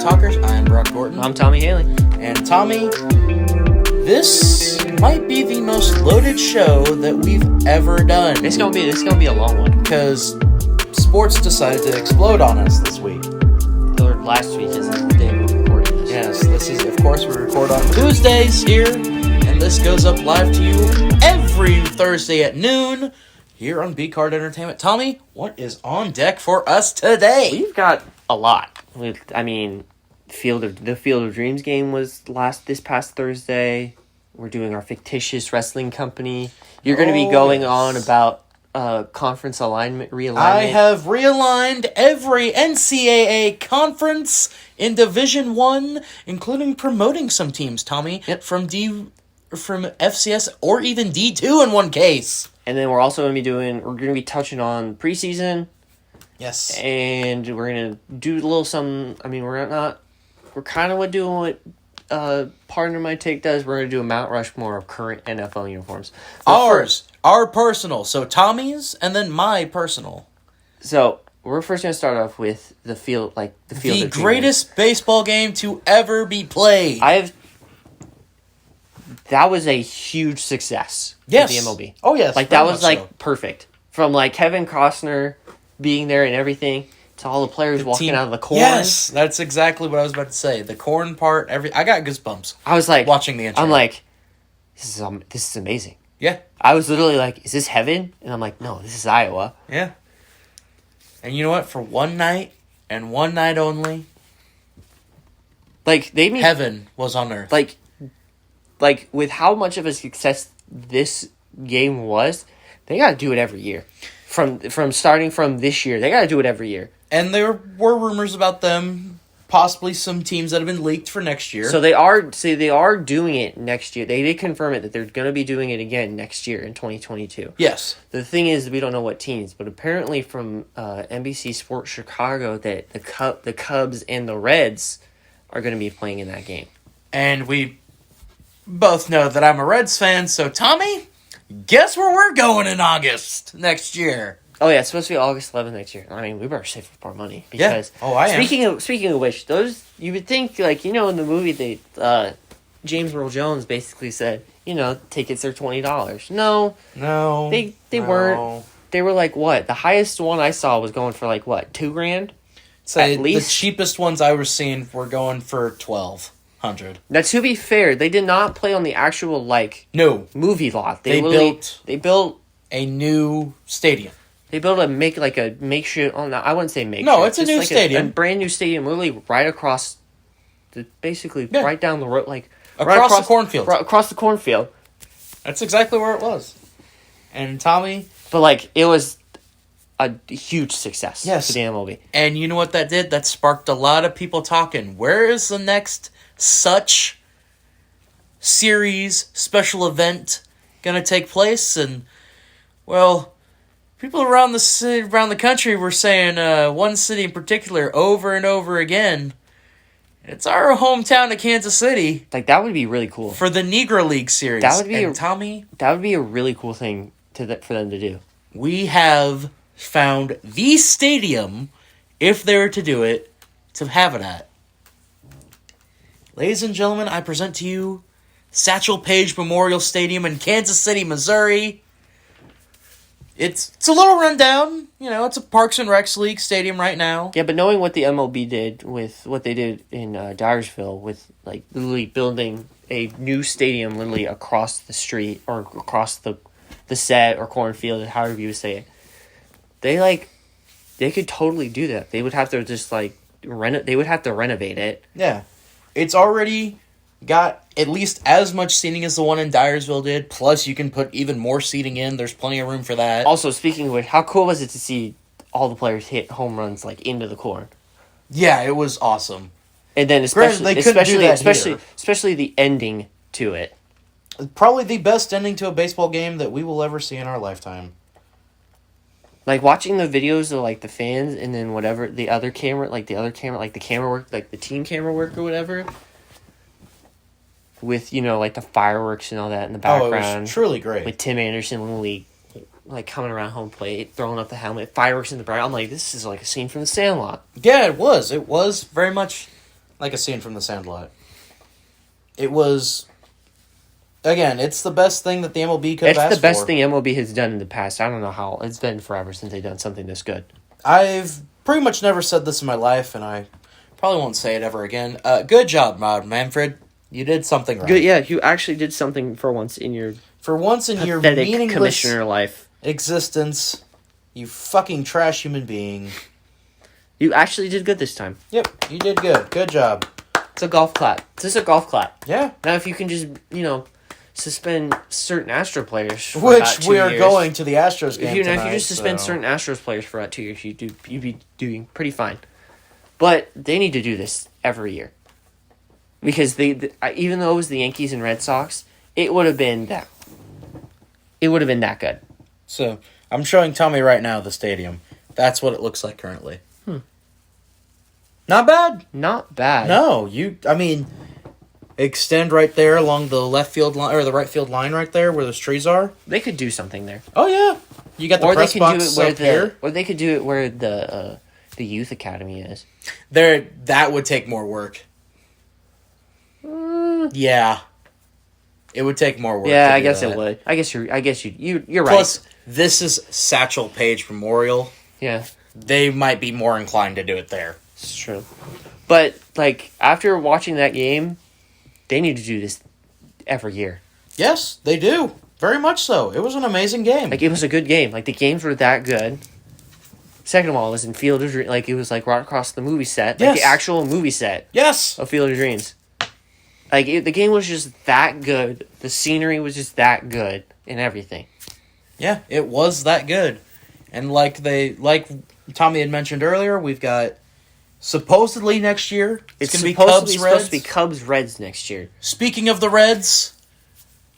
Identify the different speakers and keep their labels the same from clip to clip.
Speaker 1: Talkers. I'm Brock Gordon.
Speaker 2: I'm Tommy Haley.
Speaker 1: And Tommy, this might be the most loaded show that we've ever done.
Speaker 2: It's gonna be a long one.
Speaker 1: Because sports decided to explode on us this week.
Speaker 2: Or last week is the day we're recording this.
Speaker 1: Yes, this is, of course, we record on Tuesdays here, and this goes up live to you every Thursday at noon here on B-Card Entertainment. Tommy, what is on deck for us today?
Speaker 2: We've got a lot. The Field of Dreams game was this past Thursday. We're doing our fictitious wrestling company. You're going to be going on about conference realignment.
Speaker 1: I have realigned every NCAA conference in Division 1, including promoting some teams, Tommy, from FCS or even D2 in one case.
Speaker 2: And then we're also going to be touching on preseason.
Speaker 1: Yes.
Speaker 2: And we're going to do a little we're kind of doing what Partner My Take does. We're going to do a Mount Rushmore of current NFL uniforms. Our personal. So Tommy's and then my personal. So we're first going to start off with the field. The
Speaker 1: greatest baseball game to ever be played.
Speaker 2: That was a huge success.
Speaker 1: Yes.
Speaker 2: For the MLB.
Speaker 1: Oh, yes.
Speaker 2: That was perfect. From Kevin Costner being there and everything to all the players walking out of the corn.
Speaker 1: Yes, that's exactly what I was about to say. The corn part, I got goosebumps.
Speaker 2: I was
Speaker 1: watching the intro.
Speaker 2: I'm like, this is amazing.
Speaker 1: Yeah.
Speaker 2: I was literally like, is this heaven? And I'm like, no, this is Iowa.
Speaker 1: Yeah. And you know what? For one night and one night only, heaven was on earth.
Speaker 2: With how much of a success this game was, they got to do it every year. From starting from this year, they got to do it every year.
Speaker 1: And there were rumors about them, possibly some teams that have been leaked for next year.
Speaker 2: So they are doing it next year. They did confirm it that they're going to be doing it again next year in 2022.
Speaker 1: Yes.
Speaker 2: The thing is, we don't know what teams, but apparently from NBC Sports Chicago that the Cubs and the Reds are going to be playing in that game.
Speaker 1: And we both know that I'm a Reds fan, so Tommy, guess where we're going in August next year?
Speaker 2: Oh yeah, it's supposed to be August 11th next year. I mean, we better save up our money because.
Speaker 1: Yeah. Oh, I am.
Speaker 2: Speaking of which, those you would think in the movie James Earl Jones basically said tickets are $20. No, they weren't. They were what? The highest one I saw was going for $2,000.
Speaker 1: At least the cheapest ones I was seeing were going for $1,200.
Speaker 2: Now, to be fair, they did not play on the actual movie lot. They built
Speaker 1: a new stadium.
Speaker 2: They built a makeshift. Oh, no, I wouldn't say makeshift.
Speaker 1: No, it's a new stadium,
Speaker 2: a brand new stadium, literally right across, right down the road,
Speaker 1: across the cornfield.
Speaker 2: Across the cornfield.
Speaker 1: That's exactly where it was. And Tommy,
Speaker 2: but it was a huge success.
Speaker 1: Yes.
Speaker 2: For the MLB.
Speaker 1: And you know what that did? That sparked a lot of people talking. Where is the next such series special event gonna take place? And people around the country were saying one city in particular over and over again. It's our hometown of Kansas City.
Speaker 2: That would be really cool
Speaker 1: for the Negro League series.
Speaker 2: That would be
Speaker 1: Tommy.
Speaker 2: That would be a really cool thing for them to do.
Speaker 1: We have found the stadium, if they were to do it, to have it at. Ladies and gentlemen, I present to you Satchel Paige Memorial Stadium in Kansas City, Missouri. It's a little rundown. It's a Parks and Recs League stadium right now.
Speaker 2: Yeah, but knowing what the MLB did with what they did in Dyersville with literally building a new stadium literally across the street or across the set or cornfield, however you would say it, they could totally do that. They would have to just they would have to renovate it.
Speaker 1: Yeah, it's already got at least as much seating as the one in Dyersville did. Plus, you can put even more seating in. There's plenty of room for that.
Speaker 2: Also, speaking of which, how cool was it to see all the players hit home runs into the corn?
Speaker 1: Yeah, it was awesome.
Speaker 2: And then especially the ending to it.
Speaker 1: Probably the best ending to a baseball game that we will ever see in our lifetime.
Speaker 2: Watching the videos of the fans and then whatever the camera work, the team camera work or whatever. With the fireworks and all that in the background.
Speaker 1: Oh, it was truly great.
Speaker 2: With Tim Anderson literally coming around home plate, throwing up the helmet, fireworks in the background. I'm like, this is a scene from The Sandlot.
Speaker 1: Yeah, it was. It was very much like a scene from The Sandlot. It was, again, it's the best thing that the MLB could have asked for.
Speaker 2: It's the best thing MLB has done in the past. I don't know how. It's been forever since they've done something this good.
Speaker 1: I've pretty much never said this in my life, and I probably won't say it ever again. Good job, Manfred. You did something right.
Speaker 2: Good, yeah, you actually did something for once in your
Speaker 1: meaningless
Speaker 2: commissioner life.
Speaker 1: Existence, you fucking trash human being.
Speaker 2: You actually did good this time.
Speaker 1: Yep, you did good. Good job.
Speaker 2: It's a golf clap. This is a golf clap.
Speaker 1: Yeah.
Speaker 2: Now, if you can just, suspend certain Astro players for
Speaker 1: which
Speaker 2: about 2
Speaker 1: we are
Speaker 2: years.
Speaker 1: Going to the Astros game
Speaker 2: If you
Speaker 1: tonight,
Speaker 2: just suspend certain Astros players for about 2 years, you'd be doing pretty fine. But they need to do this every year. Because even though it was the Yankees and Red Sox, it would have been that good.
Speaker 1: So, I'm showing Tommy right now the stadium. That's what it looks like currently. Not bad.
Speaker 2: Not bad.
Speaker 1: No, extend right there along the left field line or the right field line right there where those trees are.
Speaker 2: They could do something there.
Speaker 1: Oh yeah, you got the press box up here.
Speaker 2: Or they could do it where the youth academy is.
Speaker 1: That would take more work. Yeah, it would take more work.
Speaker 2: Yeah, I guess it would. I guess you're right.
Speaker 1: Plus, this is Satchel Paige Memorial.
Speaker 2: Yeah,
Speaker 1: they might be more inclined to do it there.
Speaker 2: It's true. But, after watching that game, they need to do this every year.
Speaker 1: Yes, they do. Very much so. It was an amazing game.
Speaker 2: It was a good game. The games were that good. Second of all, it was in Field of Dreams. It was, right across the movie set.
Speaker 1: Yes.
Speaker 2: The actual movie set.
Speaker 1: Yes.
Speaker 2: Of Field of Dreams. The game was just that good. The scenery was just that good. And everything.
Speaker 1: Yeah, it was that good. And like Tommy had mentioned earlier, we've got... Supposedly next year, it's going to be Cubs-Reds.
Speaker 2: supposed to be Cubs-Reds next year.
Speaker 1: Speaking of the Reds,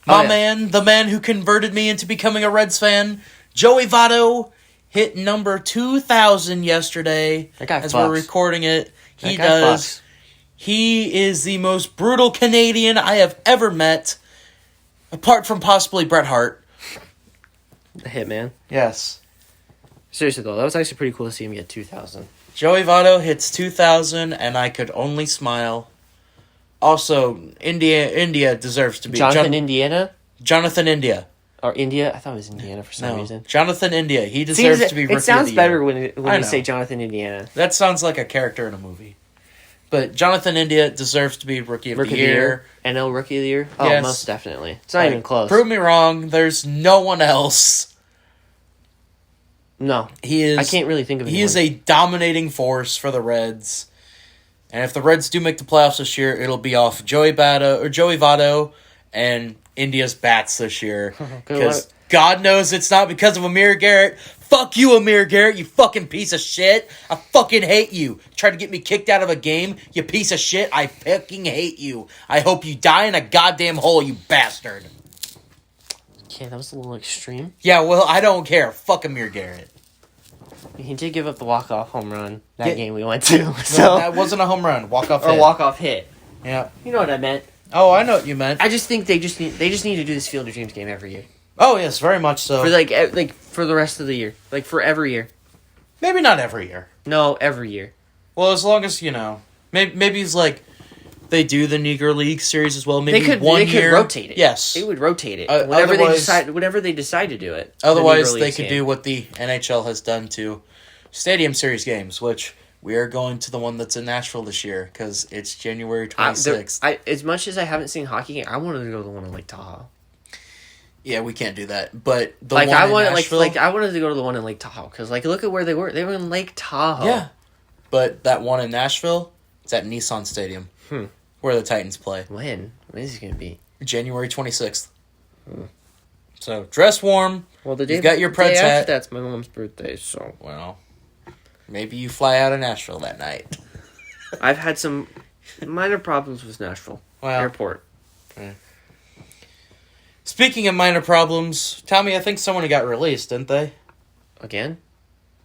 Speaker 1: the man who converted me into becoming a Reds fan, Joey Votto, hit number 2,000 yesterday.
Speaker 2: That guy
Speaker 1: as
Speaker 2: fucks.
Speaker 1: We're recording it. He
Speaker 2: that guy
Speaker 1: does.
Speaker 2: Fucks.
Speaker 1: He is the most brutal Canadian I have ever met, apart from possibly Bret Hart.
Speaker 2: The Hitman.
Speaker 1: Yes.
Speaker 2: Seriously, though, that was actually pretty cool to see him get 2,000.
Speaker 1: Joey Votto hits 2,000, and I could only smile. Also, India deserves to be...
Speaker 2: Jonathan Indiana?
Speaker 1: Jonathan India.
Speaker 2: Or India? I thought it was Indiana for some reason.
Speaker 1: Jonathan India. He deserves to be Rookie of the Year.
Speaker 2: It sounds better when you say Jonathan Indiana.
Speaker 1: That sounds like a character in a movie. But Jonathan India deserves to be Rookie of the Year.
Speaker 2: NL Rookie of the Year? Oh,
Speaker 1: yes.
Speaker 2: Most definitely. It's not even close.
Speaker 1: Prove me wrong. There's no one else.
Speaker 2: No. I can't really think of anyone.
Speaker 1: He is a dominating force for the Reds. And if the Reds do make the playoffs this year, it'll be off Joey Votto and India's bats this year. Because God knows it's not because of Amir Garrett. Fuck you, Amir Garrett, you fucking piece of shit. I fucking hate you. Tried to get me kicked out of a game, you piece of shit. I fucking hate you. I hope you die in a goddamn hole, you bastard.
Speaker 2: Okay, that was a little extreme.
Speaker 1: Yeah, well, I don't care. Fuck Amir Garrett.
Speaker 2: He did give up the walk-off home run that game we went to. So no,
Speaker 1: that wasn't a home run. Walk-off hit.
Speaker 2: Or walk-off hit.
Speaker 1: Yeah.
Speaker 2: You know what I meant.
Speaker 1: Oh, I know what you meant.
Speaker 2: I just think they just need to do this Field of Dreams game every year.
Speaker 1: Oh, yes, very much so.
Speaker 2: For for the rest of the year. For every year.
Speaker 1: Maybe not every year.
Speaker 2: No, every year.
Speaker 1: Well, as long as, maybe it's they do the Negro League series as well. Maybe they could
Speaker 2: rotate it.
Speaker 1: Yes.
Speaker 2: They would rotate it. Whenever they decide to do it.
Speaker 1: Otherwise, they could do what the NHL has done to Stadium Series games, which we are going to the one that's in Nashville this year because it's January 26th.
Speaker 2: As much as I haven't seen hockey game, I wanted to go to the one in Lake Tahoe.
Speaker 1: Yeah, we can't do that. But the
Speaker 2: one in
Speaker 1: Nashville...
Speaker 2: I wanted to go to the one in Lake Tahoe because look at where they were. They were in Lake Tahoe.
Speaker 1: Yeah. But that one in Nashville, it's at Nissan Stadium. Where the Titans play.
Speaker 2: When? When is it going to be?
Speaker 1: January 26th. So, dress warm.
Speaker 2: Well,
Speaker 1: you've got your Preds hat.
Speaker 2: That's my mom's birthday, so...
Speaker 1: Well, maybe you fly out of Nashville that night.
Speaker 2: I've had some minor problems with Nashville Airport.
Speaker 1: Okay. Speaking of minor problems, Tommy, I think someone got released, didn't they?
Speaker 2: Again?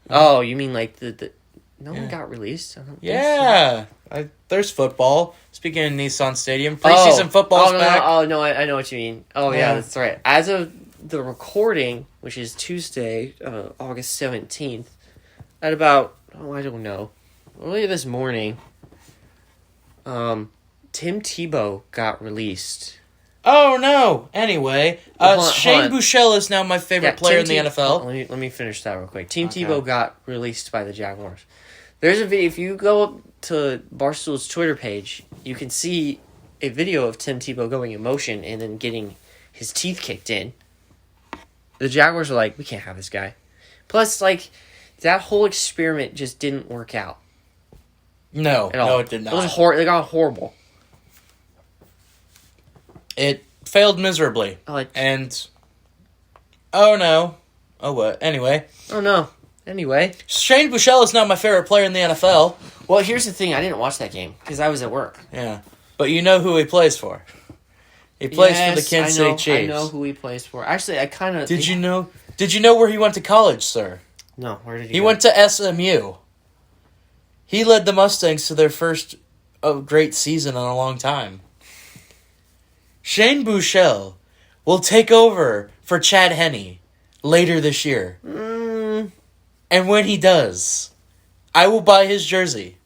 Speaker 2: Oh, you mean no one got released? I don't think so.
Speaker 1: There's football. Speaking of Nissan Stadium, preseason football's back.
Speaker 2: Oh, no, I know what you mean. Oh, yeah, that's right. As of the recording, which is Tuesday, August 17th, at about, I don't know, earlier this morning, Tim Tebow got released.
Speaker 1: Oh, no. Anyway, Shane Buechele is now my favorite player in the NFL.
Speaker 2: Let me finish that real quick. Tim Tebow got released by the Jaguars. There's a video. If you go up to Barstool's Twitter page, you can see a video of Tim Tebow going in motion and then getting his teeth kicked in. The Jaguars are like, we can't have this guy. Plus, like, that whole experiment just didn't work out.
Speaker 1: No, it did not.
Speaker 2: It was they got horrible.
Speaker 1: It failed miserably. And, oh no. Oh what? Anyway.
Speaker 2: Oh no. Anyway.
Speaker 1: Shane Buechele is now my favorite player in the NFL.
Speaker 2: Well, here's the thing. I didn't watch that game because I was at work.
Speaker 1: Yeah. But you know who he plays for. He plays for the Kansas City Chiefs.
Speaker 2: I know who he plays for. Actually, I kind of...
Speaker 1: Did you know where he went to college, sir?
Speaker 2: No, where did he go?
Speaker 1: He went to SMU. He led the Mustangs to their first great season in a long time. Shane Buechele will take over for Chad Henne later this year. And when he does, I will buy his jersey.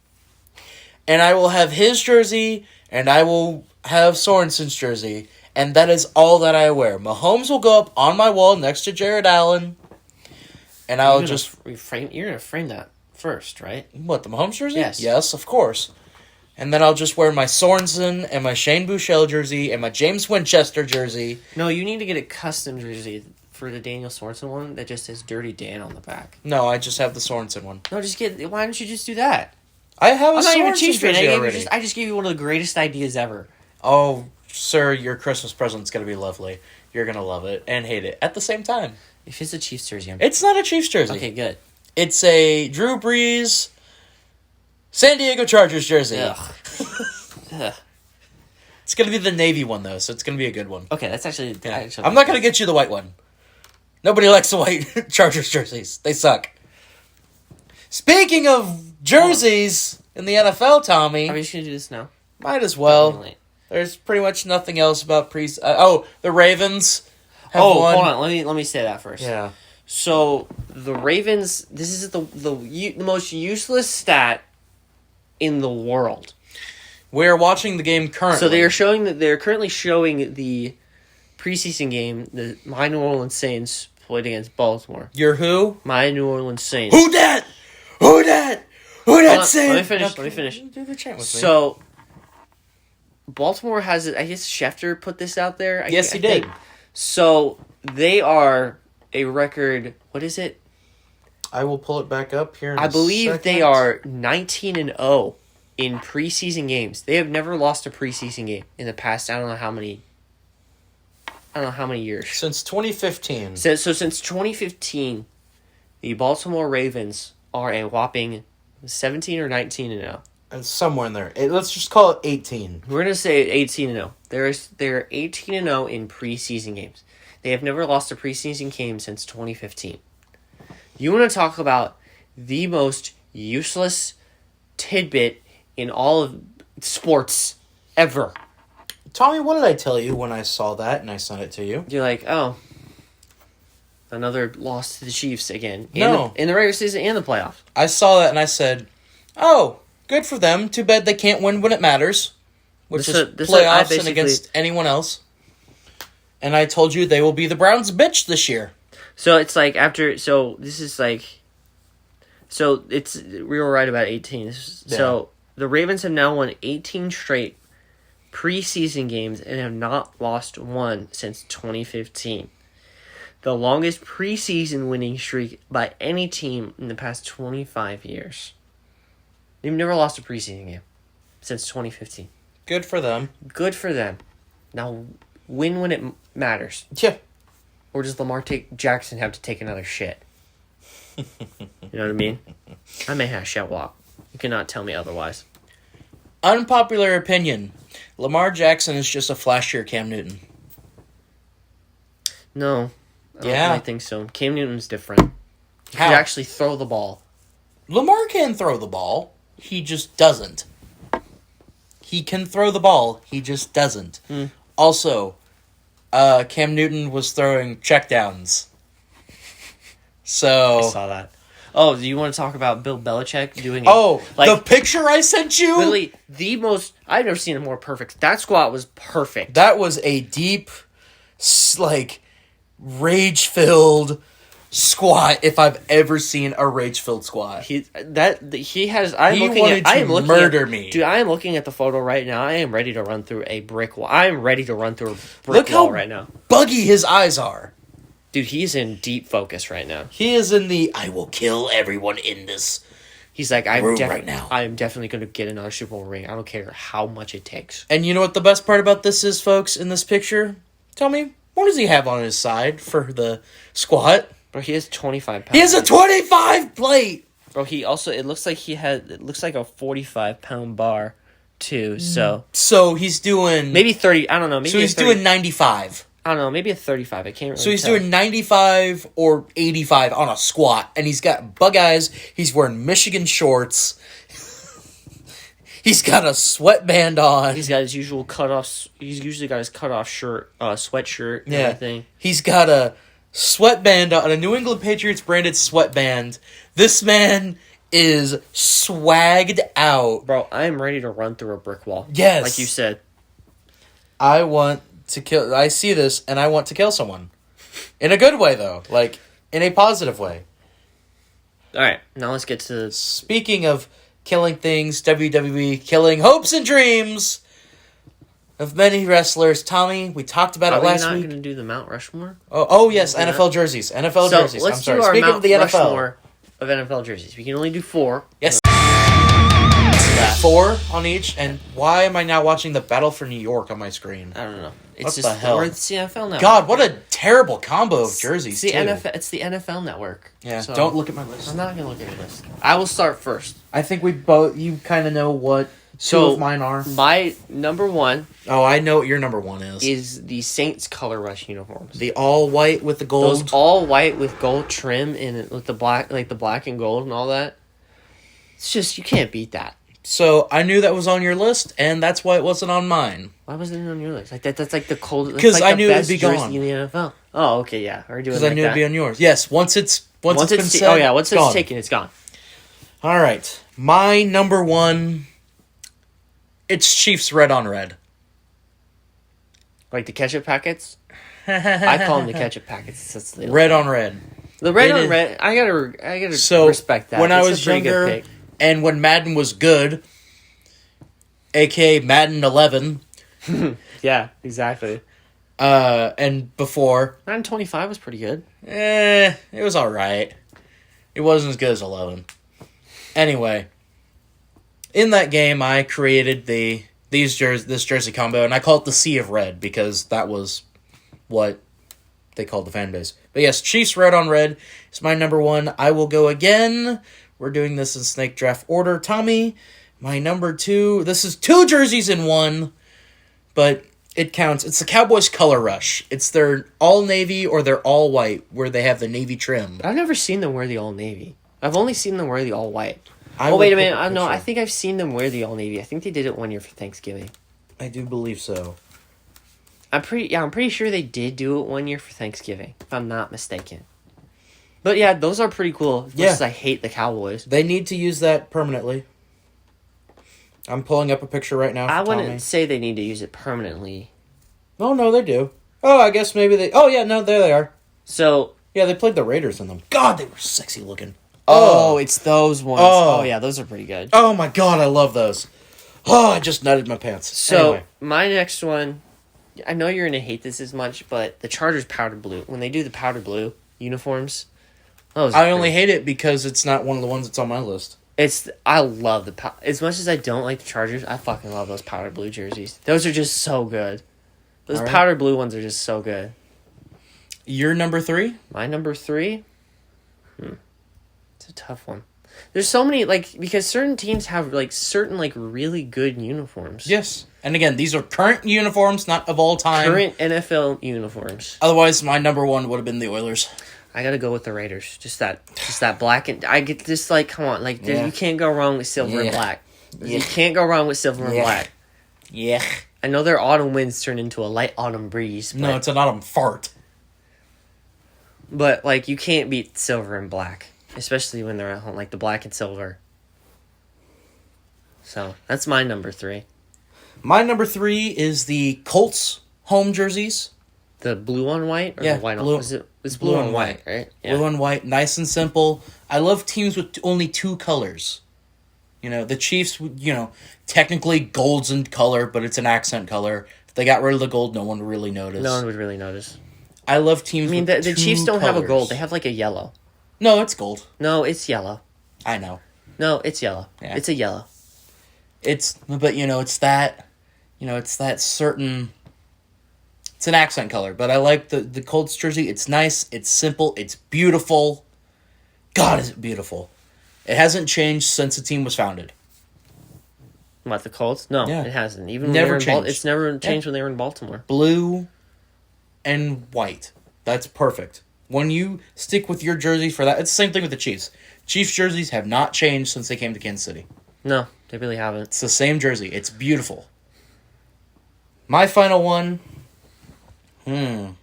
Speaker 1: And I will have his jersey, and I will have Sorensen's jersey, and that is all that I wear. Mahomes will go up on my wall next to Jared Allen, and I'll just...
Speaker 2: You're going to frame that first, right?
Speaker 1: What, the Mahomes jersey?
Speaker 2: Yes.
Speaker 1: Yes, of course. And then I'll just wear my Sorensen and my Shane Buechele jersey and my James Winchester jersey.
Speaker 2: No, you need to get a custom jersey for the Daniel Sorensen one that just says Dirty Dan on the back.
Speaker 1: No, I just have the Sorensen one.
Speaker 2: No, why don't you just do that?
Speaker 1: I have a
Speaker 2: I'm not even a
Speaker 1: Sorensen
Speaker 2: Chiefs fan.
Speaker 1: jersey already.
Speaker 2: I just gave you one of the greatest ideas ever.
Speaker 1: Oh, sir, your Christmas present's going to be lovely. You're going to love it and hate it at the same time.
Speaker 2: If it's a Chiefs jersey,
Speaker 1: It's not a Chiefs jersey.
Speaker 2: Okay, good.
Speaker 1: It's a Drew Brees San Diego Chargers jersey.
Speaker 2: Ugh.
Speaker 1: It's going to be the navy one, though, so it's going to be a good one.
Speaker 2: Okay, that's actually...
Speaker 1: I'm not going to get you the white one. Nobody likes the white Chargers jerseys. They suck. Speaking of jerseys in the NFL, Tommy...
Speaker 2: Are we just going to do this now?
Speaker 1: Might as well. There's pretty much nothing else about the Ravens have won.
Speaker 2: Hold on. Let me say that first.
Speaker 1: Yeah.
Speaker 2: So, the Ravens... This is the most useless stat in the world.
Speaker 1: We're watching the game currently.
Speaker 2: So they're currently showing the preseason game. My New Orleans Saints played against Baltimore.
Speaker 1: Your who?
Speaker 2: My New Orleans Saints.
Speaker 1: Who dat? Saints?
Speaker 2: Let me finish.
Speaker 1: Do the chant with me.
Speaker 2: So, Baltimore has it. I guess Schefter put this out there.
Speaker 1: Yes, he did.
Speaker 2: So they are a record. What is it?
Speaker 1: I will pull it back up here.
Speaker 2: I believe they are 19-0 in preseason games. They have never lost a preseason game in the past. I don't know how many years.
Speaker 1: Since 2015.
Speaker 2: So since 2015, the Baltimore Ravens are a whopping 17 or 19-0.
Speaker 1: And somewhere in there. Let's just call it 18.
Speaker 2: We're going to say 18-0. They're 18-0 in preseason games. They have never lost a preseason game since 2015. You want to talk about the most useless tidbit in all of sports ever.
Speaker 1: Tommy, what did I tell you when I saw that and I sent it to you?
Speaker 2: You're like, oh, another loss to the Chiefs again.
Speaker 1: No.
Speaker 2: In the regular season and the playoffs.
Speaker 1: I saw that and I said, oh, good for them. Too bad they can't win when it matters. Which is playoffs and against anyone else. And I told you they will be the Browns' bitch this year.
Speaker 2: So it's like we were right about 18. So the Ravens have now won 18 straight preseason games and have not lost one since 2015. The longest preseason winning streak by any team in the past 25 years. They've never lost a preseason game since 2015.
Speaker 1: Good for them.
Speaker 2: Good for them. Now, win when it matters.
Speaker 1: Yeah.
Speaker 2: Or does Lamar Jackson have to take another shit? You know what I mean? I may have shit walk. You cannot tell me otherwise.
Speaker 1: Unpopular opinion. Lamar Jackson is just a flashier Cam Newton.
Speaker 2: No. I don't really think so. Cam Newton's different. He can actually throw the ball.
Speaker 1: Lamar can throw the ball. He just doesn't. He can throw the ball. He just doesn't. Also, Cam Newton was throwing checkdowns. So
Speaker 2: I saw that. Oh, do you want to talk about Bill Belichick doing it?
Speaker 1: Oh, the picture I sent you?
Speaker 2: Literally, I've never seen a more perfect. That squat was perfect.
Speaker 1: That was a deep, rage-filled squat if I've ever seen a rage-filled squat.
Speaker 2: He wanted
Speaker 1: to murder me.
Speaker 2: Dude, I am looking at the photo right now. I am ready to run through a brick wall. I am ready to run through a brick wall right now.
Speaker 1: Buggy his eyes are.
Speaker 2: Dude, he's in deep focus right now.
Speaker 1: He is in the I will kill everyone in this.
Speaker 2: He's like,
Speaker 1: right now.
Speaker 2: I am definitely going to get another Super Bowl ring. I don't care how much it takes.
Speaker 1: And you know what the best part about this is, folks, in this picture? Tell me, what does he have on his side for the squat?
Speaker 2: Bro, he has 25 pounds.
Speaker 1: He has a 25 plate!
Speaker 2: Bro, it looks like a 45-pound bar, too, so.
Speaker 1: So he's doing.
Speaker 2: Maybe 30, I don't know. Maybe
Speaker 1: so he's doing 95.
Speaker 2: I don't know, maybe a 35. I can't really
Speaker 1: So he's
Speaker 2: tell.
Speaker 1: doing 95 or 85 on a squat, and he's got bug eyes. He's wearing Michigan shorts. He's got a sweatband on.
Speaker 2: He's got his usual cutoffs. He's usually got his cutoff shirt, sweatshirt, and everything.
Speaker 1: He's got a sweatband on, a New England Patriots branded sweatband. This man is swagged out.
Speaker 2: Bro, I am ready to run through a brick wall.
Speaker 1: Yes.
Speaker 2: Like you said.
Speaker 1: I want to kill. I see this, and I want to kill someone. In a good way, though. Like, in a positive way.
Speaker 2: Alright, now let's get to...
Speaker 1: Speaking of killing things, WWE killing hopes and dreams of many wrestlers. Tommy, we talked about it last week.
Speaker 2: Are we not going to do the Mount Rushmore?
Speaker 1: Oh yes, NFL jerseys. NFL jerseys.
Speaker 2: Let's
Speaker 1: I'm sorry.
Speaker 2: do our
Speaker 1: Speaking
Speaker 2: Mount
Speaker 1: of the NFL.
Speaker 2: Rushmore of NFL jerseys. We can only do 4.
Speaker 1: Yes. 4 on each, and why am I now watching the Battle for New York on my screen?
Speaker 2: I don't know.
Speaker 1: What the hell?
Speaker 2: It's the NFL Network.
Speaker 1: God, what a terrible combo of jerseys,
Speaker 2: It's the NFL Network.
Speaker 1: Yeah, so don't look at my list.
Speaker 2: I'm not going to look at your list. I will start first.
Speaker 1: I think you kind of know what two of mine are.
Speaker 2: My number 1...
Speaker 1: Oh, I know what your number 1 is.
Speaker 2: Is the Saints color rush uniforms.
Speaker 1: The all white with the gold.
Speaker 2: Those all white with gold trim and with the black, like the black and gold and all that. It's just, you can't beat that.
Speaker 1: So I knew that was on your list, and that's why it wasn't on mine.
Speaker 2: Why wasn't it on your list? Like that's like the coldest.
Speaker 1: Because
Speaker 2: like
Speaker 1: I knew it'd be gone
Speaker 2: in the NFL. Oh, okay, yeah.
Speaker 1: Because I knew it'd be on yours. Yes, once it's been said.
Speaker 2: Oh yeah, once it's taken, it's gone.
Speaker 1: All right, my number 1. It's Chiefs red on red.
Speaker 2: Like the ketchup packets. I call them the ketchup packets. That's the
Speaker 1: red on red.
Speaker 2: The red on red. I gotta respect that.
Speaker 1: When I was younger, and when Madden was good, aka Madden 11.
Speaker 2: Yeah, exactly.
Speaker 1: And before.
Speaker 2: Madden 25 was pretty good.
Speaker 1: It was alright. It wasn't as good as 11. Anyway, in that game, I created this jersey combo, and I call it the Sea of Red, because that was what they called the fan base. But yes, Chiefs red on red is my number 1. I will go again. We're doing this in snake draft order. Tommy, my number 2. This is 2 jerseys in 1, but it counts. It's the Cowboys color rush. It's their all navy or their all white, where they have the navy trim.
Speaker 2: I've never seen them wear the all navy. I've only seen them wear the all white.
Speaker 1: Wait
Speaker 2: a minute. I think I've seen them wear the all navy. I think they did it one year for Thanksgiving.
Speaker 1: I do believe so.
Speaker 2: I'm pretty sure they did do it one year for Thanksgiving, if I'm not mistaken. But yeah, those are pretty cool. As much as I hate the Cowboys.
Speaker 1: They need to use that permanently. I'm pulling up a picture right now.
Speaker 2: I wouldn't say they need to use it permanently.
Speaker 1: Oh, no, they do. Oh, I guess maybe they... Oh, yeah, no, there they are.
Speaker 2: So...
Speaker 1: Yeah, they played the Raiders in them. God, they were sexy looking.
Speaker 2: Oh, it's those ones. Oh, yeah, those are pretty good.
Speaker 1: Oh, my God, I love those. Oh, I just nutted my pants.
Speaker 2: So,
Speaker 1: anyway.
Speaker 2: My next one... I know you're going to hate this as much, but the Chargers powder blue. When they do the powder blue uniforms...
Speaker 1: I only hate it because it's not one of the ones that's on my list.
Speaker 2: I love the... As much as I don't like the Chargers, I fucking love those powder blue jerseys. Those are just so good. Those powder blue ones are just so good.
Speaker 1: Your number 3?
Speaker 2: My number 3? It's a tough one. There's so many, because certain teams have, certain, really good uniforms.
Speaker 1: Yes. And again, these are current uniforms, not of all time.
Speaker 2: Current NFL uniforms.
Speaker 1: Otherwise, my number 1 would have been the Oilers.
Speaker 2: I gotta go with the Raiders. Just that black and... I get this, come on. You can't go wrong with silver and black. You can't go wrong with silver and black.
Speaker 1: Yeah.
Speaker 2: I know their autumn winds turn into a light autumn breeze. But,
Speaker 1: no, it's an autumn fart.
Speaker 2: But, you can't beat silver and black. especially when they're at home, like the black and silver. So that's my number 3.
Speaker 1: My number 3 is the Colts home jerseys.
Speaker 2: The blue on white or
Speaker 1: Yeah,
Speaker 2: the white
Speaker 1: blue,
Speaker 2: on it's blue on white, right?
Speaker 1: Yeah. Blue on white, nice and simple. I love teams with only 2 colors. You know, the Chiefs, technically gold's in color, but it's an accent color. If they got rid of the gold, no one would really notice.
Speaker 2: No one would really notice.
Speaker 1: I love teams with
Speaker 2: the Chiefs don't
Speaker 1: colors.
Speaker 2: have a gold. They have like a yellow.
Speaker 1: No, it's gold.
Speaker 2: No, it's yellow.
Speaker 1: I know.
Speaker 2: No, it's yellow.
Speaker 1: Yeah.
Speaker 2: It's a yellow.
Speaker 1: It's that certain... It's an accent color, but I like the Colts jersey. It's nice, it's simple, it's beautiful. God, is it beautiful. It hasn't changed since the team was founded.
Speaker 2: What, the Colts? No,
Speaker 1: Yeah.
Speaker 2: it hasn't. Even
Speaker 1: Never
Speaker 2: when
Speaker 1: changed.
Speaker 2: it's never changed when they were in Baltimore.
Speaker 1: Blue and white. That's perfect. When you stick with your jersey for that, it's the same thing with the Chiefs. Chiefs jerseys have not changed since they came to Kansas City.
Speaker 2: No, they really haven't.
Speaker 1: It's the same jersey. It's beautiful. My final one... You're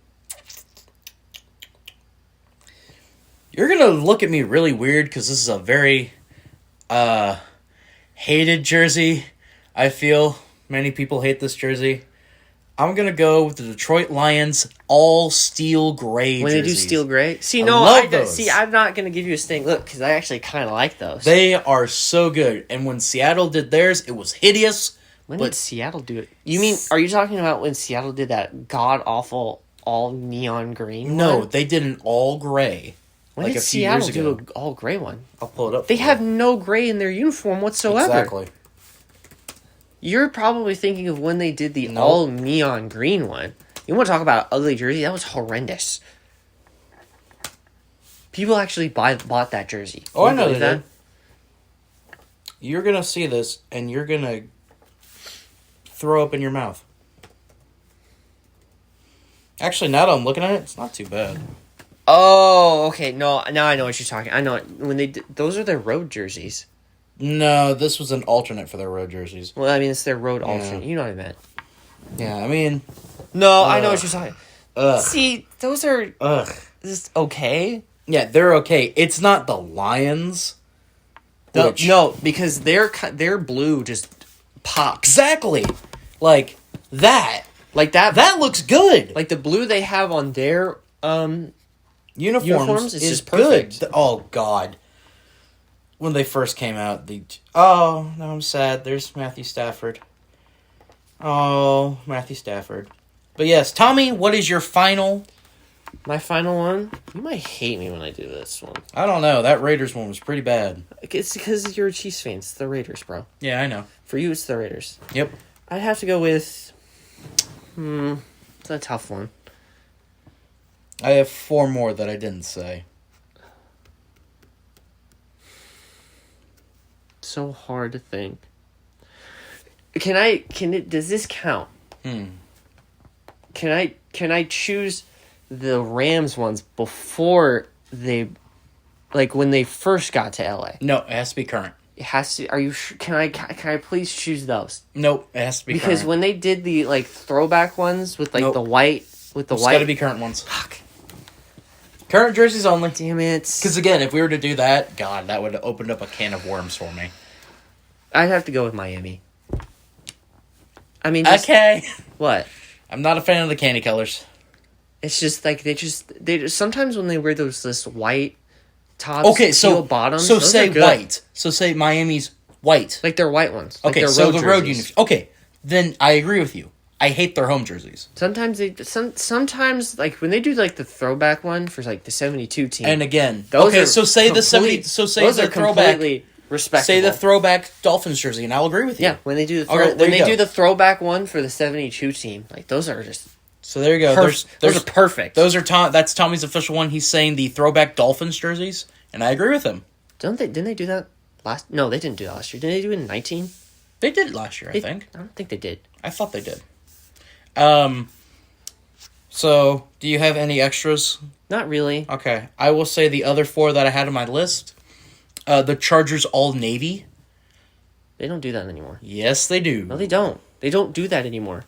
Speaker 1: going to look at me really weird because this is a very hated jersey. I feel many people hate this jersey. I'm going to go with the Detroit Lions all steel gray
Speaker 2: When
Speaker 1: jerseys.
Speaker 2: they do steel gray? I'm not going to give you a stink look because I actually kind of like those.
Speaker 1: They are so good. And when Seattle did theirs, it was hideous.
Speaker 2: When did Seattle do it? Are you talking about when Seattle did that god-awful all neon green
Speaker 1: No,
Speaker 2: one?
Speaker 1: they did an all gray.
Speaker 2: When did Seattle do an all gray one?
Speaker 1: I'll pull it up.
Speaker 2: They have no gray in their uniform whatsoever.
Speaker 1: Exactly.
Speaker 2: You're probably thinking of when they did the all neon green one. You want to talk about an ugly jersey? That was horrendous. People actually bought that jersey.
Speaker 1: Oh, I know they
Speaker 2: that.
Speaker 1: did. You're going to see this, and you're going to throw up in your mouth. Actually, now that I'm looking at it, it's not too bad.
Speaker 2: Oh, okay. No, now I know what you're talking. I know when they those are their road jerseys.
Speaker 1: No, this was an alternate for their road jerseys.
Speaker 2: Well, I mean, it's their road alternate. You know what I meant.
Speaker 1: Yeah, I mean...
Speaker 2: No, I know what you're talking.
Speaker 1: Ugh.
Speaker 2: See, those are just okay.
Speaker 1: Yeah, they're okay. It's not the Lions.
Speaker 2: No, because their blue just pops.
Speaker 1: Exactly. Like that.
Speaker 2: Like that.
Speaker 1: That looks good.
Speaker 2: Like the blue they have on their
Speaker 1: uniforms
Speaker 2: is
Speaker 1: just
Speaker 2: perfect.
Speaker 1: Good. Oh God. When they first came out, now I'm sad. There's Matthew Stafford. Oh, Matthew Stafford. But yes, Tommy, what is your final?
Speaker 2: My final one? You might hate me when I do this one.
Speaker 1: I don't know. That Raiders one was pretty bad.
Speaker 2: It's because you're a Chiefs fan. It's the Raiders, bro.
Speaker 1: Yeah, I know.
Speaker 2: For you, it's the Raiders.
Speaker 1: Yep.
Speaker 2: I'd have to go with... it's a tough one.
Speaker 1: I have 4 more that I didn't say.
Speaker 2: So hard to think. Does this count? Can I choose the Rams ones before they, like when they first got to LA?
Speaker 1: No, it has to be current.
Speaker 2: It has to. Are you? Can I please choose those?
Speaker 1: Nope, it has to be
Speaker 2: because
Speaker 1: current.
Speaker 2: when they did the like throwback ones with like the white with the
Speaker 1: it's
Speaker 2: white,
Speaker 1: got to be current ones. Fuck. Current jerseys only.
Speaker 2: Damn it!
Speaker 1: Because again, if we were to do that, God, that would have opened up a can of worms for me.
Speaker 2: I'd have to go with Miami. I mean,
Speaker 1: okay.
Speaker 2: What?
Speaker 1: I'm not a fan of the candy colors.
Speaker 2: It's just like they just sometimes when they wear this white tops, steel bottoms.
Speaker 1: So say white. So say Miami's white.
Speaker 2: Like they're white ones. Like
Speaker 1: okay, so the road uniforms. Okay, then I agree with you. I hate their home jerseys.
Speaker 2: Sometimes like when they do like the throwback one for like the 72 team.
Speaker 1: And again,
Speaker 2: those
Speaker 1: so say the 70. So say
Speaker 2: those
Speaker 1: the
Speaker 2: are
Speaker 1: throwback.
Speaker 2: Completely respectable.
Speaker 1: Say the throwback Dolphins jersey, and I'll agree with you.
Speaker 2: Yeah, when they do the throwback one for the 72 team, like those are just.
Speaker 1: So there you go.
Speaker 2: Those are perfect.
Speaker 1: Those are That's Tommy's official one. He's saying the throwback Dolphins jerseys, and I agree with him.
Speaker 2: Didn't they do that last? No, they didn't do that last year. Didn't they do it in 19?
Speaker 1: They did it last year, I think.
Speaker 2: I don't think they did.
Speaker 1: I thought they did. So do you have any extras?
Speaker 2: Not really.
Speaker 1: Okay, I will say the other 4 that I had on my list. The Chargers all navy.
Speaker 2: They don't do that anymore.
Speaker 1: Yes, they do.
Speaker 2: No, they don't. They don't do that anymore.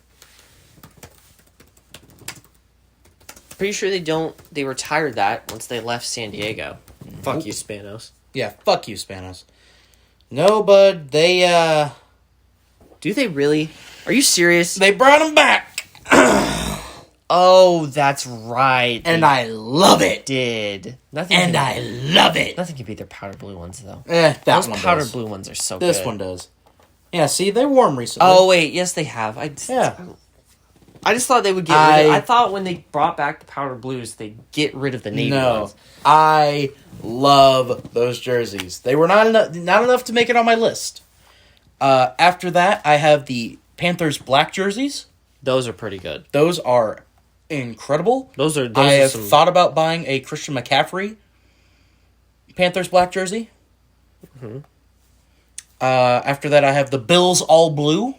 Speaker 2: Pretty sure they don't. They retired that once they left San Diego. Fuck you, Spanos.
Speaker 1: Yeah, fuck you, Spanos. No, bud, they,
Speaker 2: Do they really? Are you serious?
Speaker 1: They brought him back!
Speaker 2: Oh, that's right.
Speaker 1: And I love it!
Speaker 2: Did.
Speaker 1: I love it!
Speaker 2: Nothing can beat their powder blue ones, though.
Speaker 1: Those
Speaker 2: powder blue ones are so
Speaker 1: this
Speaker 2: good.
Speaker 1: This one does. Yeah, see, they wore them recently.
Speaker 2: Oh, wait, yes, they have. I just thought they would get rid of... I thought when they brought back the powder blues, they'd get rid of the navy ones.
Speaker 1: I love those jerseys. They were not enough to make it on my list. After that, I have the Panthers black jerseys.
Speaker 2: Those are pretty good.
Speaker 1: Those are incredible. I have thought about buying a Christian McCaffrey Panthers black jersey. Mm-hmm. After that, I have the Bills all blue.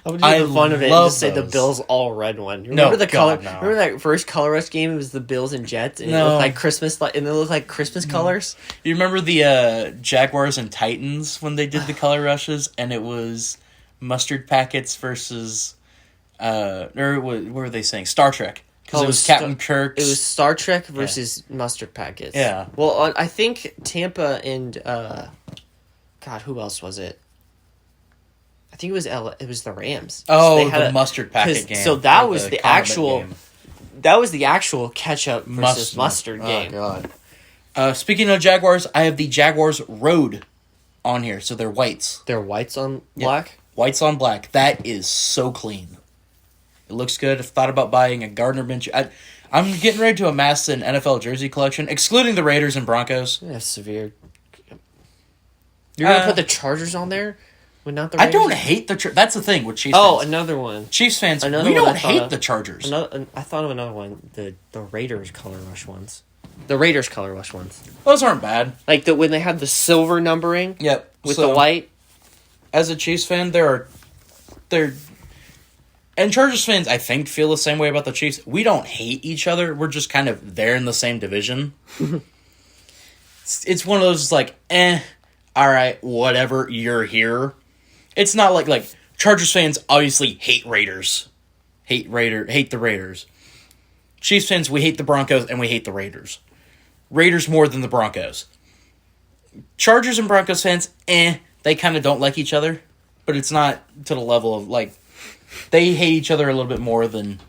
Speaker 2: I would do the fun of it and just say the Bills all red one. Remember color? No. Remember that first Color Rush game? It was the Bills and Jets, and it looked like Christmas. And it looked like Christmas colors.
Speaker 1: You remember the Jaguars and Titans when they did the Color Rushes, and it was mustard packets versus, or what were they saying? Star Trek. Because it was Captain Kirk's.
Speaker 2: It was Star Trek versus mustard packets.
Speaker 1: Yeah.
Speaker 2: Well, I think Tampa and God, who else was it? I think it was the Rams.
Speaker 1: Oh, so the mustard packet game.
Speaker 2: So that was the actual game. That was the actual ketchup versus mustard game.
Speaker 1: Oh god. Speaking of Jaguars, I have the Jaguars Road on here, so they're whites.
Speaker 2: They're whites on black?
Speaker 1: Yeah. Whites on black. That is so clean. It looks good. I've thought about buying a Gardner Minshew. I'm getting ready to amass an NFL jersey collection, excluding the Raiders and Broncos.
Speaker 2: That's severe. You're going to put the Chargers on there? But not the Raiders?
Speaker 1: I don't hate the that's the thing with Chiefs fans.
Speaker 2: Oh, another one.
Speaker 1: Chiefs fans, we don't hate the Chargers.
Speaker 2: I thought of another one. The Raiders Color Rush ones. The Raiders Color Rush ones.
Speaker 1: Those aren't bad.
Speaker 2: Like when they have the silver numbering.
Speaker 1: Yep.
Speaker 2: With the white.
Speaker 1: As a Chiefs fan, and Chargers fans, I think, feel the same way about the Chiefs. We don't hate each other. We're just kind of there in the same division. It's one of those like, all right, whatever, you're here. It's not like Chargers fans obviously hate Raiders. Hate the Raiders. Chiefs fans, we hate the Broncos and we hate the Raiders. Raiders more than the Broncos. Chargers and Broncos fans, they kind of don't like each other, but it's not to the level of like they hate each other a little bit more than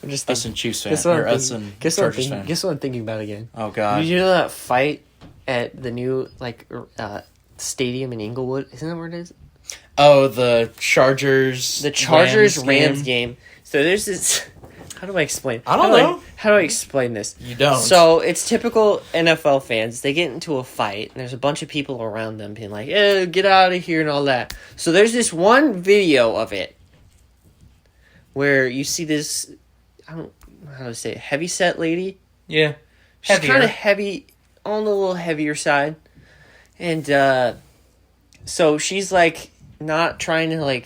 Speaker 1: us and Chiefs fans or us and Chargers fans.
Speaker 2: Guess what I'm thinking about again?
Speaker 1: Oh god!
Speaker 2: Did you know that fight at the new stadium in Inglewood? Isn't that where it is?
Speaker 1: Oh, the Chargers
Speaker 2: Rams game. So there's this. How do I explain?
Speaker 1: I don't know.
Speaker 2: How do I explain this?
Speaker 1: You don't.
Speaker 2: So it's typical NFL fans. They get into a fight, and there's a bunch of people around them being like, get out of here and all that. So there's this one video of it where you see this, I don't know how to say it, heavyset lady.
Speaker 1: Yeah.
Speaker 2: She's kind of heavy, on the little heavier side. And so she's like not trying to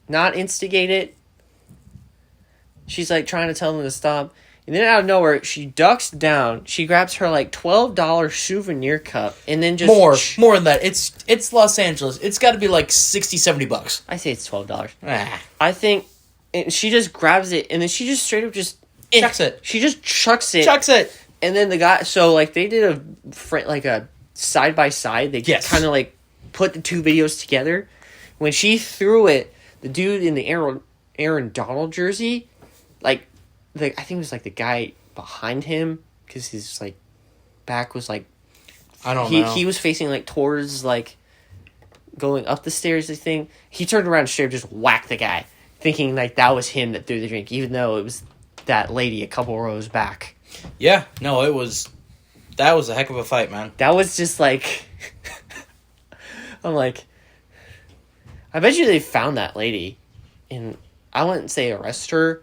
Speaker 2: not instigate it. She's like trying to tell them to stop. And then out of nowhere, she ducks down. She grabs her $12 souvenir cup and then just...
Speaker 1: More than that. It's Los Angeles. It's got to be $60-$70.
Speaker 2: I say it's $12.
Speaker 1: Ah.
Speaker 2: I think... And she just grabs it and then she just straight up just...
Speaker 1: Chucks it.
Speaker 2: She just chucks it.
Speaker 1: Chucks it.
Speaker 2: And then the guy... So they did a side-by-side. They kind of put the two videos together. When she threw it, the dude in the Aaron Donald jersey... I think it was the guy behind him because his back was I don't know. He was facing towards going up the stairs. I think he turned around and straight up just whacked the guy, thinking that was him that threw the drink, even though it was that lady a couple rows back.
Speaker 1: Yeah, no, that was a heck of a fight, man.
Speaker 2: That was just I'm I bet you they found that lady, and I wouldn't say arrest her.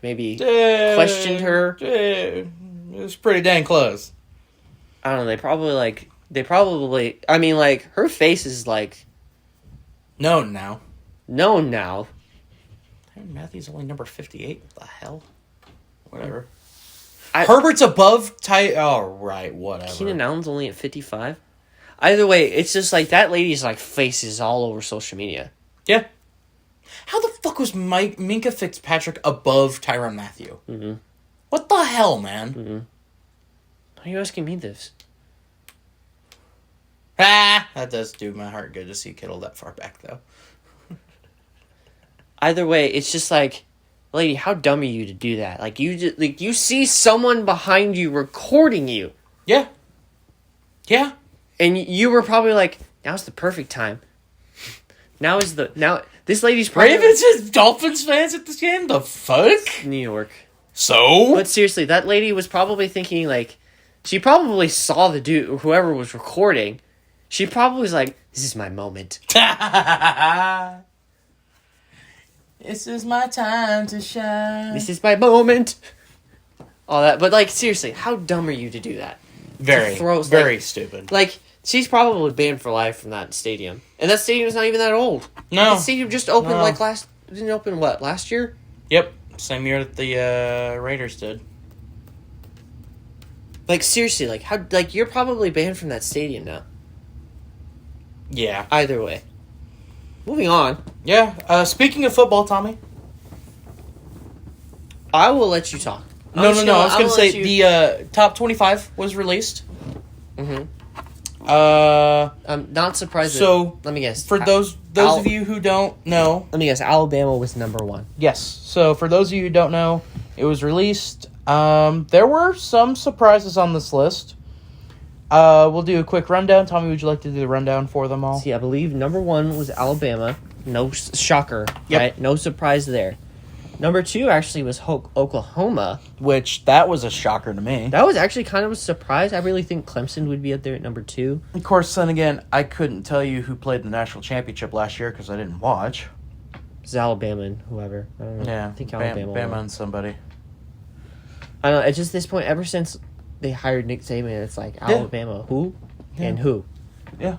Speaker 2: Maybe questioned her.
Speaker 1: It was pretty dang close.
Speaker 2: I don't know. They probably. I mean, her face is
Speaker 1: known now.
Speaker 2: Known now.
Speaker 1: Matthew's only number 58. What the hell? Whatever. Herbert's above Ty. Oh right, whatever.
Speaker 2: Keenan Allen's only at 55. Either way, it's just that lady's face is all over social media.
Speaker 1: Yeah. How the fuck was Minka Fitzpatrick above Tyrann Mathieu? Mm-hmm. What the hell, man?
Speaker 2: Mm-hmm. Why are you asking me this?
Speaker 1: That does do my heart good to see Kittle that far back, though.
Speaker 2: Either way, it's just like, lady, how dumb are you to do that? Like, you see someone behind you recording you.
Speaker 1: Yeah. Yeah.
Speaker 2: And you were probably like, now's the perfect time. Now this lady's probably...
Speaker 1: Ravens and Dolphins fans at this game? The fuck?
Speaker 2: New York.
Speaker 1: So?
Speaker 2: But seriously, that lady was probably thinking, like, she probably saw the dude, whoever was recording. She probably was like, this is my moment.
Speaker 1: This is my time to shine.
Speaker 2: This is my moment. All that. But, like, seriously, how dumb are you to do that?
Speaker 1: Very stupid.
Speaker 2: Like, she's probably banned for life from that stadium. And that stadium's not even that old.
Speaker 1: No.
Speaker 2: That stadium just opened, didn't it open, last year?
Speaker 1: Yep. Same year that the Raiders did.
Speaker 2: Like, seriously, you're probably banned from that stadium now.
Speaker 1: Yeah.
Speaker 2: Either way. Moving on.
Speaker 1: Yeah. Speaking of football, Tommy.
Speaker 2: I will let you talk.
Speaker 1: No. I was going to say the top 25 was released.
Speaker 2: Mm-hmm.
Speaker 1: I'm
Speaker 2: not surprised.
Speaker 1: So
Speaker 2: let me guess.
Speaker 1: For those of you who don't know,
Speaker 2: let me guess. Alabama was number 1.
Speaker 1: Yes. So for those of you who don't know, it was released. There were some surprises on this list. We'll do a quick rundown. Tommy, would you like to do the rundown for them all?
Speaker 2: See, I believe number 1 was Alabama. No shocker.
Speaker 1: Yep.
Speaker 2: Right? No surprise there. Number 2 actually was Oklahoma.
Speaker 1: Which, that was a shocker to me.
Speaker 2: That was actually kind of a surprise. I really think Clemson would be up there at number 2.
Speaker 1: Of course, then again, I couldn't tell you who played the national championship last year because I didn't watch.
Speaker 2: It's Alabama and whoever. I don't know.
Speaker 1: Yeah,
Speaker 2: I think Alabama.
Speaker 1: Bama and somebody.
Speaker 2: I don't know. It's just this point, ever since they hired Nick Saban, it's like Alabama, who?
Speaker 1: Yeah.
Speaker 2: And who?
Speaker 1: Yeah.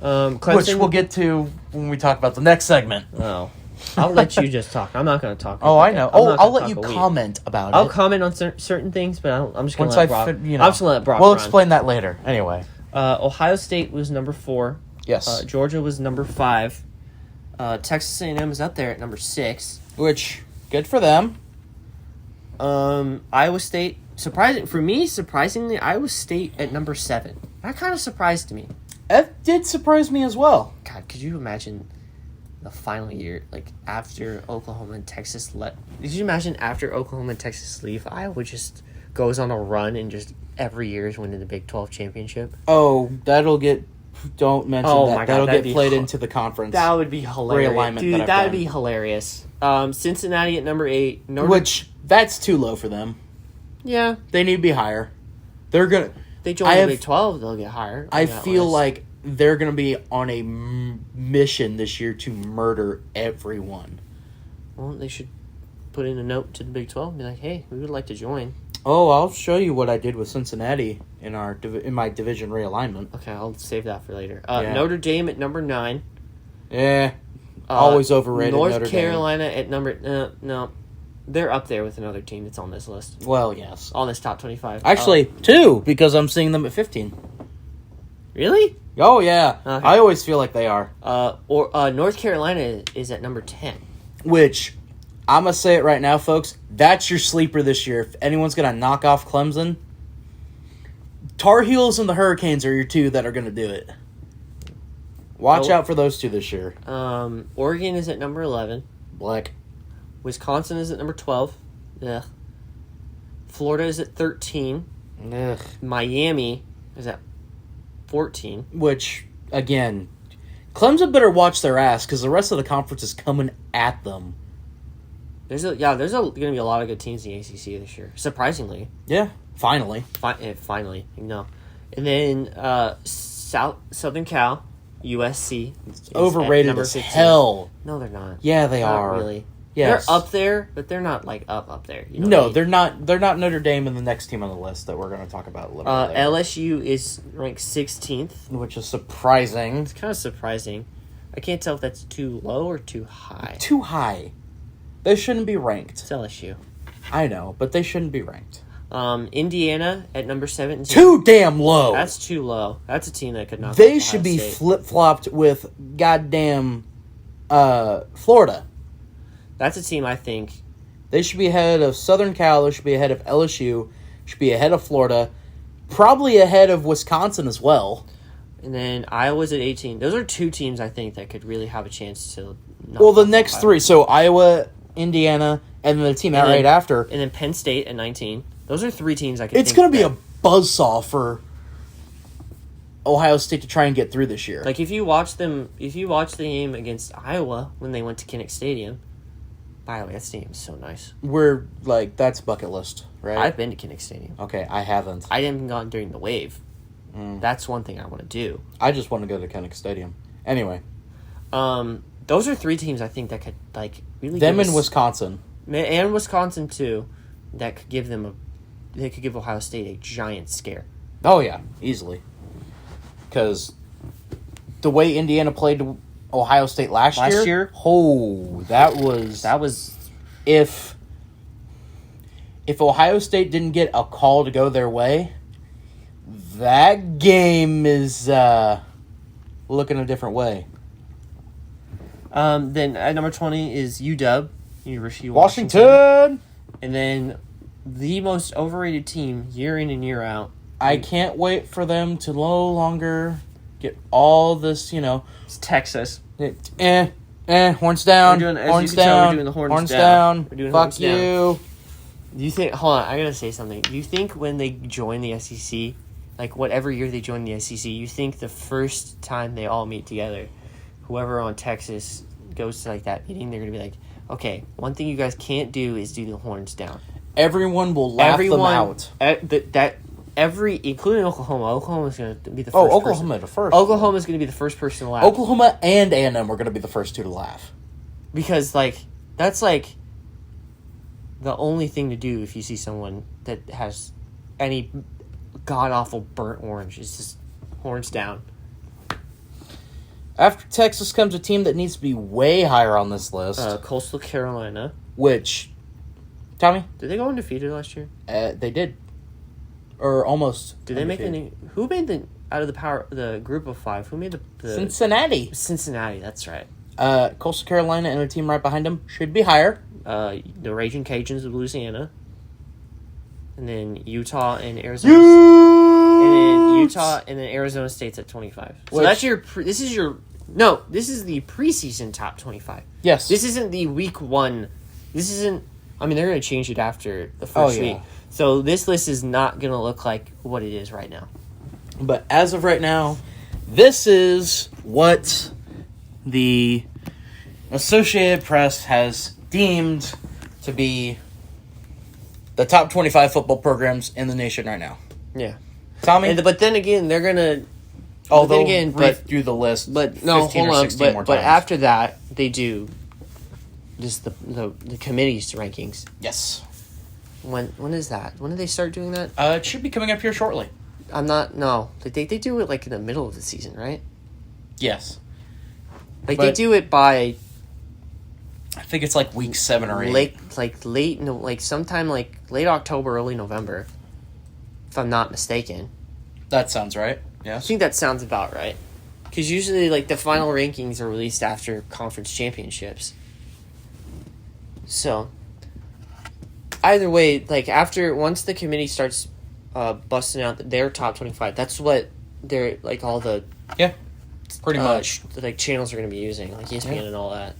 Speaker 2: Clemson,
Speaker 1: which we'll get to when we talk about the next segment.
Speaker 2: Oh. I'll let you just talk. I'm not going to talk.
Speaker 1: Oh, I know. I'll let you comment about it.
Speaker 2: I'll comment on certain things, but I'm just going to let Brock. I'm just going to let Brock
Speaker 1: We'll
Speaker 2: run.
Speaker 1: explain that later. Anyway.
Speaker 2: Ohio State was number 4.
Speaker 1: Yes.
Speaker 2: Georgia was number 5. Texas A&M is up there at number 6.
Speaker 1: Which, good for them.
Speaker 2: Iowa State, surprisingly, Iowa State at number 7. That kind of surprised me.
Speaker 1: That did surprise me as well.
Speaker 2: God, could you imagine the final year, like after Oklahoma and Texas did you imagine after Oklahoma and Texas leave, Iowa just goes on a run and just every year is winning the Big 12 championship?
Speaker 1: Oh, don't mention that. My God, that'll get played into the conference.
Speaker 2: That would be hilarious.
Speaker 1: Realignment.
Speaker 2: Dude, that would be hilarious. Cincinnati at number 8.
Speaker 1: Which, that's too low for them.
Speaker 2: Yeah.
Speaker 1: They need to be higher. They
Speaker 2: join the Big 12, they'll get higher.
Speaker 1: I feel like they're going to be on a mission this year to murder everyone.
Speaker 2: Well, they should put in a note to the Big 12 and be like, hey, we would like to join.
Speaker 1: Oh, I'll show you what I did with Cincinnati in my division realignment.
Speaker 2: Okay, I'll save that for later. Notre Dame at number 9.
Speaker 1: Yeah. Always overrated.
Speaker 2: North Carolina at number... no. They're up there with another team that's on this list.
Speaker 1: Well, yes.
Speaker 2: On this top 25.
Speaker 1: Actually, 2, because I'm seeing them at 15.
Speaker 2: Really?
Speaker 1: Oh, yeah.
Speaker 2: Okay.
Speaker 1: I always feel like they are.
Speaker 2: North Carolina is at number 10.
Speaker 1: Which, I'm going to say it right now, folks. That's your sleeper this year. If anyone's going to knock off Clemson, Tar Heels and the Hurricanes are your 2 that are going to do it. Watch out for those 2 this year.
Speaker 2: Oregon is at number 11.
Speaker 1: Black.
Speaker 2: Wisconsin is at number 12. Ugh. Florida is at 13.
Speaker 1: Ugh.
Speaker 2: Miami is at 14.
Speaker 1: Which, again, Clemson better watch their ass because the rest of the conference is coming at them.
Speaker 2: There's going to be a lot of good teams in the ACC this year. Surprisingly.
Speaker 1: Yeah, finally.
Speaker 2: Finally, no. And then Southern Cal, USC.
Speaker 1: Overrated as hell.
Speaker 2: No, they're not.
Speaker 1: Yeah, they
Speaker 2: not
Speaker 1: are.
Speaker 2: Really.
Speaker 1: Yes.
Speaker 2: They're up there, but they're not like up there. You know
Speaker 1: no,
Speaker 2: what I mean?
Speaker 1: they're not. They're not Notre Dame in the next team on the list that we're going to talk about a little bit later.
Speaker 2: LSU is ranked 16th,
Speaker 1: which is surprising.
Speaker 2: It's kind of surprising. I can't tell if that's too low or too high.
Speaker 1: Too high. They shouldn't be ranked.
Speaker 2: It's LSU.
Speaker 1: I know, but they shouldn't be ranked.
Speaker 2: Indiana at number 17.
Speaker 1: Too damn low.
Speaker 2: That's too low. That's a team that could not.
Speaker 1: They should be flip-flopped with goddamn Florida.
Speaker 2: That's a team I think.
Speaker 1: They should be ahead of Southern Cal. They should be ahead of LSU. Should be ahead of Florida. probably ahead of Wisconsin as well.
Speaker 2: And then Iowa's at 18. Those are two teams I think that could really have a chance to.
Speaker 1: Well, the next three. So Iowa, Indiana, and then the team right after.
Speaker 2: And then Penn State at 19. Those are three teams I could.
Speaker 1: It's going to be a buzzsaw for Ohio State to try and get through this year.
Speaker 2: Like if you watch the game against Iowa when they went to Kinnick Stadium. By the way, that stadium's so nice.
Speaker 1: We're like, that's bucket list, right?
Speaker 2: I've been to Kinnick Stadium.
Speaker 1: Okay, I haven't.
Speaker 2: I didn't go during the wave. That's one thing I want to do.
Speaker 1: I just want to go to Kinnick Stadium. Anyway.
Speaker 2: Those are three teams I think that could like really
Speaker 1: them in Wisconsin.
Speaker 2: And Wisconsin too, that could give them they could give Ohio State a giant scare.
Speaker 1: Oh yeah, easily. Because the way Indiana played Ohio State last year, that was if Ohio State didn't get a call to go their way, that game is looking a different way.
Speaker 2: Then at number 20 is UW, University of
Speaker 1: Washington.
Speaker 2: And then the most overrated team year in and year out.
Speaker 1: I can't wait for them to no longer get all this,
Speaker 2: It's Texas.
Speaker 1: Horns down. Horns down.
Speaker 2: We're doing the horns
Speaker 1: down.
Speaker 2: We're doing
Speaker 1: Fuck
Speaker 2: horns
Speaker 1: you.
Speaker 2: Down. Do you think? Hold on, I gotta say something. Do you think when they join the SEC, like whatever year they join the SEC, you think the first time they all meet together, whoever on Texas goes to like that meeting, they're gonna be like, okay, one thing you guys can't do is do the horns down.
Speaker 1: Everyone will laugh them out.
Speaker 2: Including Oklahoma. Oklahoma's going to be the first.
Speaker 1: Oh, Oklahoma the first.
Speaker 2: Oklahoma's going to be the first person to laugh.
Speaker 1: Oklahoma and A&M were going to be the first two to laugh.
Speaker 2: Because, that's, the only thing to do if you see someone that has any god-awful burnt orange is just horns down.
Speaker 1: After Texas comes a team that needs to be way higher on this list.
Speaker 2: Coastal Carolina.
Speaker 1: Which, Tommy?
Speaker 2: Did they go undefeated last year?
Speaker 1: They did. Or almost.
Speaker 2: Did they make who made out of the group of five? Who made the
Speaker 1: Cincinnati.
Speaker 2: Cincinnati, that's right.
Speaker 1: Coastal Carolina and a team right behind them should be higher.
Speaker 2: The Raging Cajuns of Louisiana. And then Utah and Arizona. And then Utah and then Arizona State's at 25. So that's this is the preseason top 25.
Speaker 1: Yes.
Speaker 2: This isn't the week one. This isn't, they're going to change it after the first week. So this list is not going to look like what it is right now.
Speaker 1: But as of right now, this is what the Associated Press has deemed to be the top 25 football programs in the nation right now.
Speaker 2: Yeah.
Speaker 1: Tommy?
Speaker 2: But then again, they're going to...
Speaker 1: Although read through the list
Speaker 2: but no, hold on. But after that, they do just the committee's rankings.
Speaker 1: Yes.
Speaker 2: When is that? When do they start doing that?
Speaker 1: It should be coming up here shortly.
Speaker 2: No. They do it in the middle of the season, right?
Speaker 1: Yes.
Speaker 2: They do it by...
Speaker 1: I think it's week 7 or 8.
Speaker 2: Sometime late October, early November. If I'm not mistaken.
Speaker 1: That sounds right. Yes.
Speaker 2: I think that sounds about right. Because usually the final rankings are released after conference championships. So... Either way, once the committee starts busting out their top 25, that's what they're all the
Speaker 1: pretty much
Speaker 2: channels are going to be using, ESPN and all that.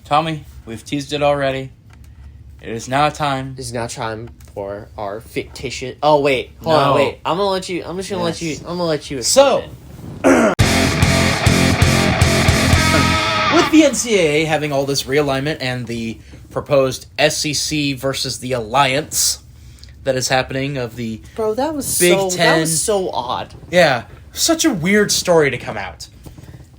Speaker 1: Tommy, we've teased it already. It is now time.
Speaker 2: It is now time for our fictitious. Oh wait, hold on, wait. I'm gonna let you. I'm just gonna let you. I'm gonna let you.
Speaker 1: So, with the NCAA having all this realignment and the proposed SEC versus the alliance that is happening of the
Speaker 2: that was
Speaker 1: Big
Speaker 2: so,
Speaker 1: Ten.
Speaker 2: That was so odd.
Speaker 1: Yeah, such a weird story to come out.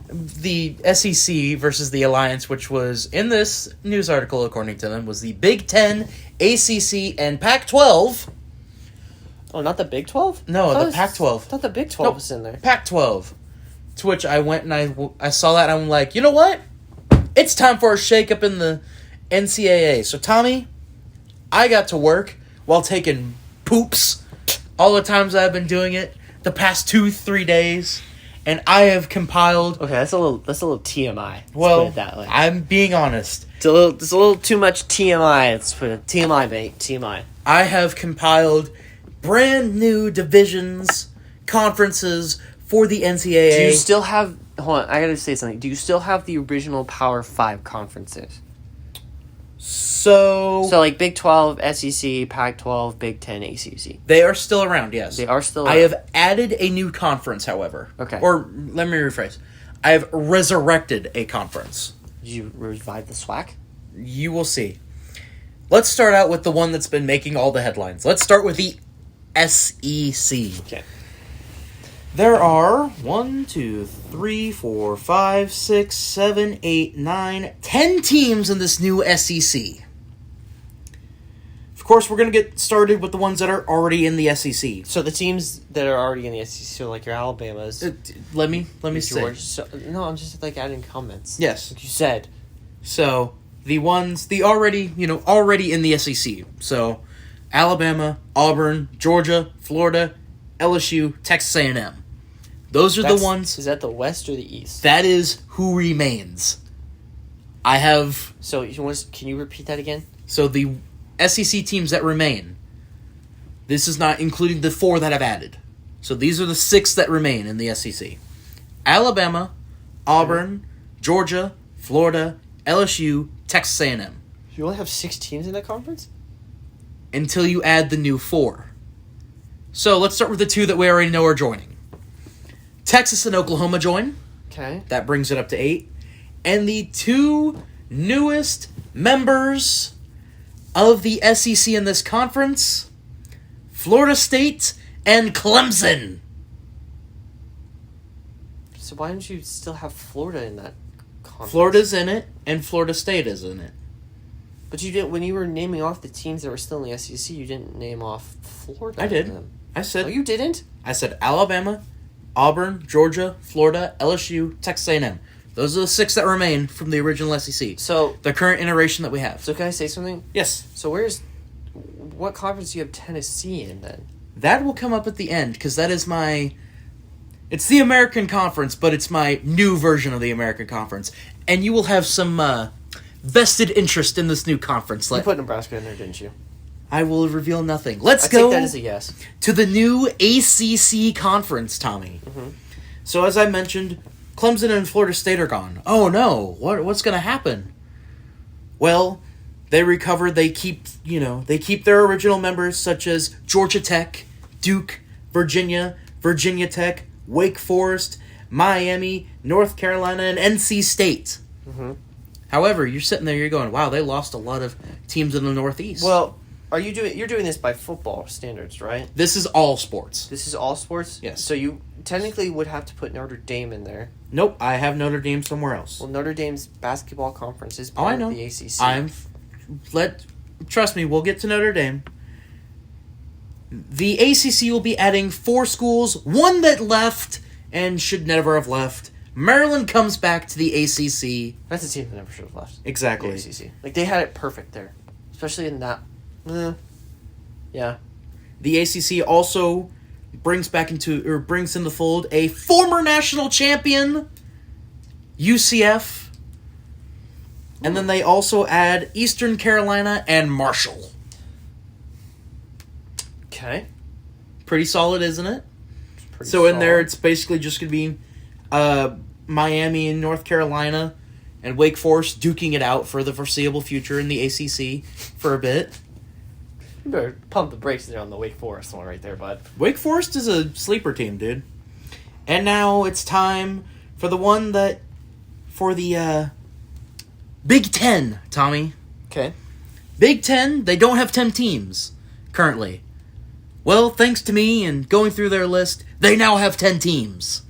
Speaker 1: The SEC versus the alliance, which was in this news article, according to them, was the Big Ten, ACC, and Pac-12.
Speaker 2: Oh, not the Big 12?
Speaker 1: No, the Pac-12.
Speaker 2: I thought the Big 12 was in there.
Speaker 1: Pac-12. To which I went and I saw that and I'm like, you know what? It's time for a shake-up in the NCAA. So, Tommy, I got to work while taking poops all the times I've been doing it the past 2-3 days, and I have compiled...
Speaker 2: Okay, that's a little TMI. Let's
Speaker 1: well,
Speaker 2: put it that way.
Speaker 1: I'm being honest.
Speaker 2: It's a little too much TMI. Let's put it TMI, mate. TMI.
Speaker 1: I have compiled brand new divisions, conferences for the NCAA.
Speaker 2: Do you still have... Hold on, I gotta say something. Do you still have the original Power 5 conferences?
Speaker 1: So,
Speaker 2: like Big 12, SEC, Pac-12, Big 10, ACC.
Speaker 1: They are still around, yes.
Speaker 2: They are still around.
Speaker 1: I have added a new conference, however.
Speaker 2: Okay.
Speaker 1: Or, let me rephrase. I have resurrected a conference.
Speaker 2: Did you revive the SWAC?
Speaker 1: You will see. Let's start out with the one that's been making all the headlines. Let's start with the SEC.
Speaker 2: Okay.
Speaker 1: There are 1, 2, 3, 4, 5, 6, 7, 8, 9, 10 teams in this new SEC. Of course, we're going to get started with the ones that are already in the SEC.
Speaker 2: So the teams that are already in the SEC, so like your Alabamas...
Speaker 1: Let me say.
Speaker 2: George, no, I'm just like adding comments.
Speaker 1: Yes.
Speaker 2: Like you said.
Speaker 1: So, the ones, already in the SEC. So, Alabama, Auburn, Georgia, Florida, LSU, Texas A&M. Those are the ones.
Speaker 2: Is that the West or the East?
Speaker 1: That is who remains. I have...
Speaker 2: So, can you repeat that again?
Speaker 1: So, the SEC teams that remain. This is not including the 4 that I've added. So, these are the 6 that remain in the SEC. Alabama, Auburn, Georgia, Florida, LSU, Texas A&M.
Speaker 2: You only have 6 teams in that conference?
Speaker 1: Until you add the new 4. So, let's start with the 2 that we already know are joining. Texas and Oklahoma join.
Speaker 2: Okay.
Speaker 1: That brings it up to 8. And the 2 newest members of the SEC in this conference, Florida State and Clemson.
Speaker 2: So why don't you still have Florida in that conference?
Speaker 1: Florida's in it, and Florida State is in it.
Speaker 2: But you didn't, when you were naming off the teams that were still in the SEC, you didn't name off Florida.
Speaker 1: I did. I said...
Speaker 2: No, you didn't?
Speaker 1: I said Alabama, Auburn, Georgia, Florida, LSU, Texas A&M. Those are the 6 that remain from the original SEC.
Speaker 2: So
Speaker 1: the current iteration that we have.
Speaker 2: So can I say something?
Speaker 1: Yes.
Speaker 2: So what conference do you have Tennessee in then?
Speaker 1: That will come up at the end, because that is it's the American Conference, but it's my new version of the American Conference. And you will have some vested interest in this new conference.
Speaker 2: You put Nebraska in there, didn't you?
Speaker 1: I will reveal nothing. Let's
Speaker 2: I
Speaker 1: go
Speaker 2: take that as a yes.
Speaker 1: To the new ACC conference, Tommy.
Speaker 2: Mm-hmm.
Speaker 1: So as I mentioned, Clemson and Florida State are gone. Oh no, what's going to happen? Well, they recover. They keep their original members such as Georgia Tech, Duke, Virginia Tech, Wake Forest, Miami, North Carolina, and NC State.
Speaker 2: Mm-hmm.
Speaker 1: However, you're sitting there, you're going, wow, they lost a lot of teams in the Northeast.
Speaker 2: Well, you're doing this by football standards, right?
Speaker 1: This is all sports.
Speaker 2: This is all sports?
Speaker 1: Yes.
Speaker 2: So you technically would have to put Notre Dame in there.
Speaker 1: Nope, I have Notre Dame somewhere else.
Speaker 2: Well, Notre Dame's basketball conference is part of the ACC.
Speaker 1: Trust me, we'll get to Notre Dame. The ACC will be adding 4 schools, 1 that left and should never have left. Maryland comes back to the ACC.
Speaker 2: That's a team that never should have left.
Speaker 1: Exactly.
Speaker 2: The ACC. Like, they had it perfect there. Especially in that... yeah.
Speaker 1: The ACC also brings in the fold a former national champion, UCF. And then they also add Eastern Carolina and Marshall.
Speaker 2: Okay.
Speaker 1: Pretty solid, isn't it?
Speaker 2: Pretty
Speaker 1: so
Speaker 2: solid.
Speaker 1: In there, it's basically just going to be Miami and North Carolina and Wake Forest duking it out for the foreseeable future in the ACC for a bit.
Speaker 2: You better pump the brakes there on the Wake Forest one right there, bud.
Speaker 1: Wake Forest is a sleeper team, dude. And now it's time for the Big Ten, Tommy.
Speaker 2: Okay.
Speaker 1: Big Ten, they don't have 10 teams currently. Well, thanks to me and going through their list, they now have 10 teams.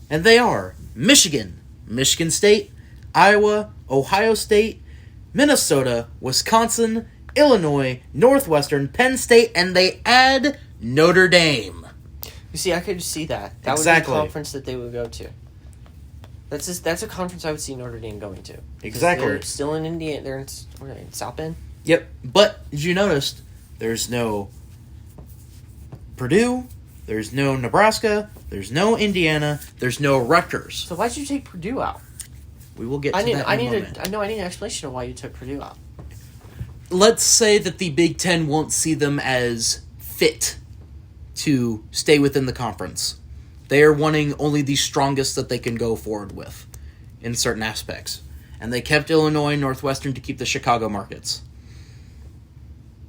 Speaker 1: And they are Michigan, Michigan State, Iowa, Ohio State, Minnesota, Wisconsin, Illinois, Northwestern, Penn State, and they add Notre Dame.
Speaker 2: You see, I could see that. That
Speaker 1: Exactly.
Speaker 2: would be a conference that they would go to. That's a conference I would see Notre Dame going to.
Speaker 1: Exactly.
Speaker 2: They're still in Indiana. They're in South Bend.
Speaker 1: Yep. But, as you noticed, there's no Purdue, there's no Nebraska, there's no Indiana, there's no Rutgers.
Speaker 2: So why'd you take Purdue out?
Speaker 1: We will get to that in a moment.
Speaker 2: I need an explanation of why you took Purdue out.
Speaker 1: Let's say that the Big Ten won't see them as fit to stay within the conference. They are wanting only the strongest that they can go forward with in certain aspects. And they kept Illinois and Northwestern to keep the Chicago markets.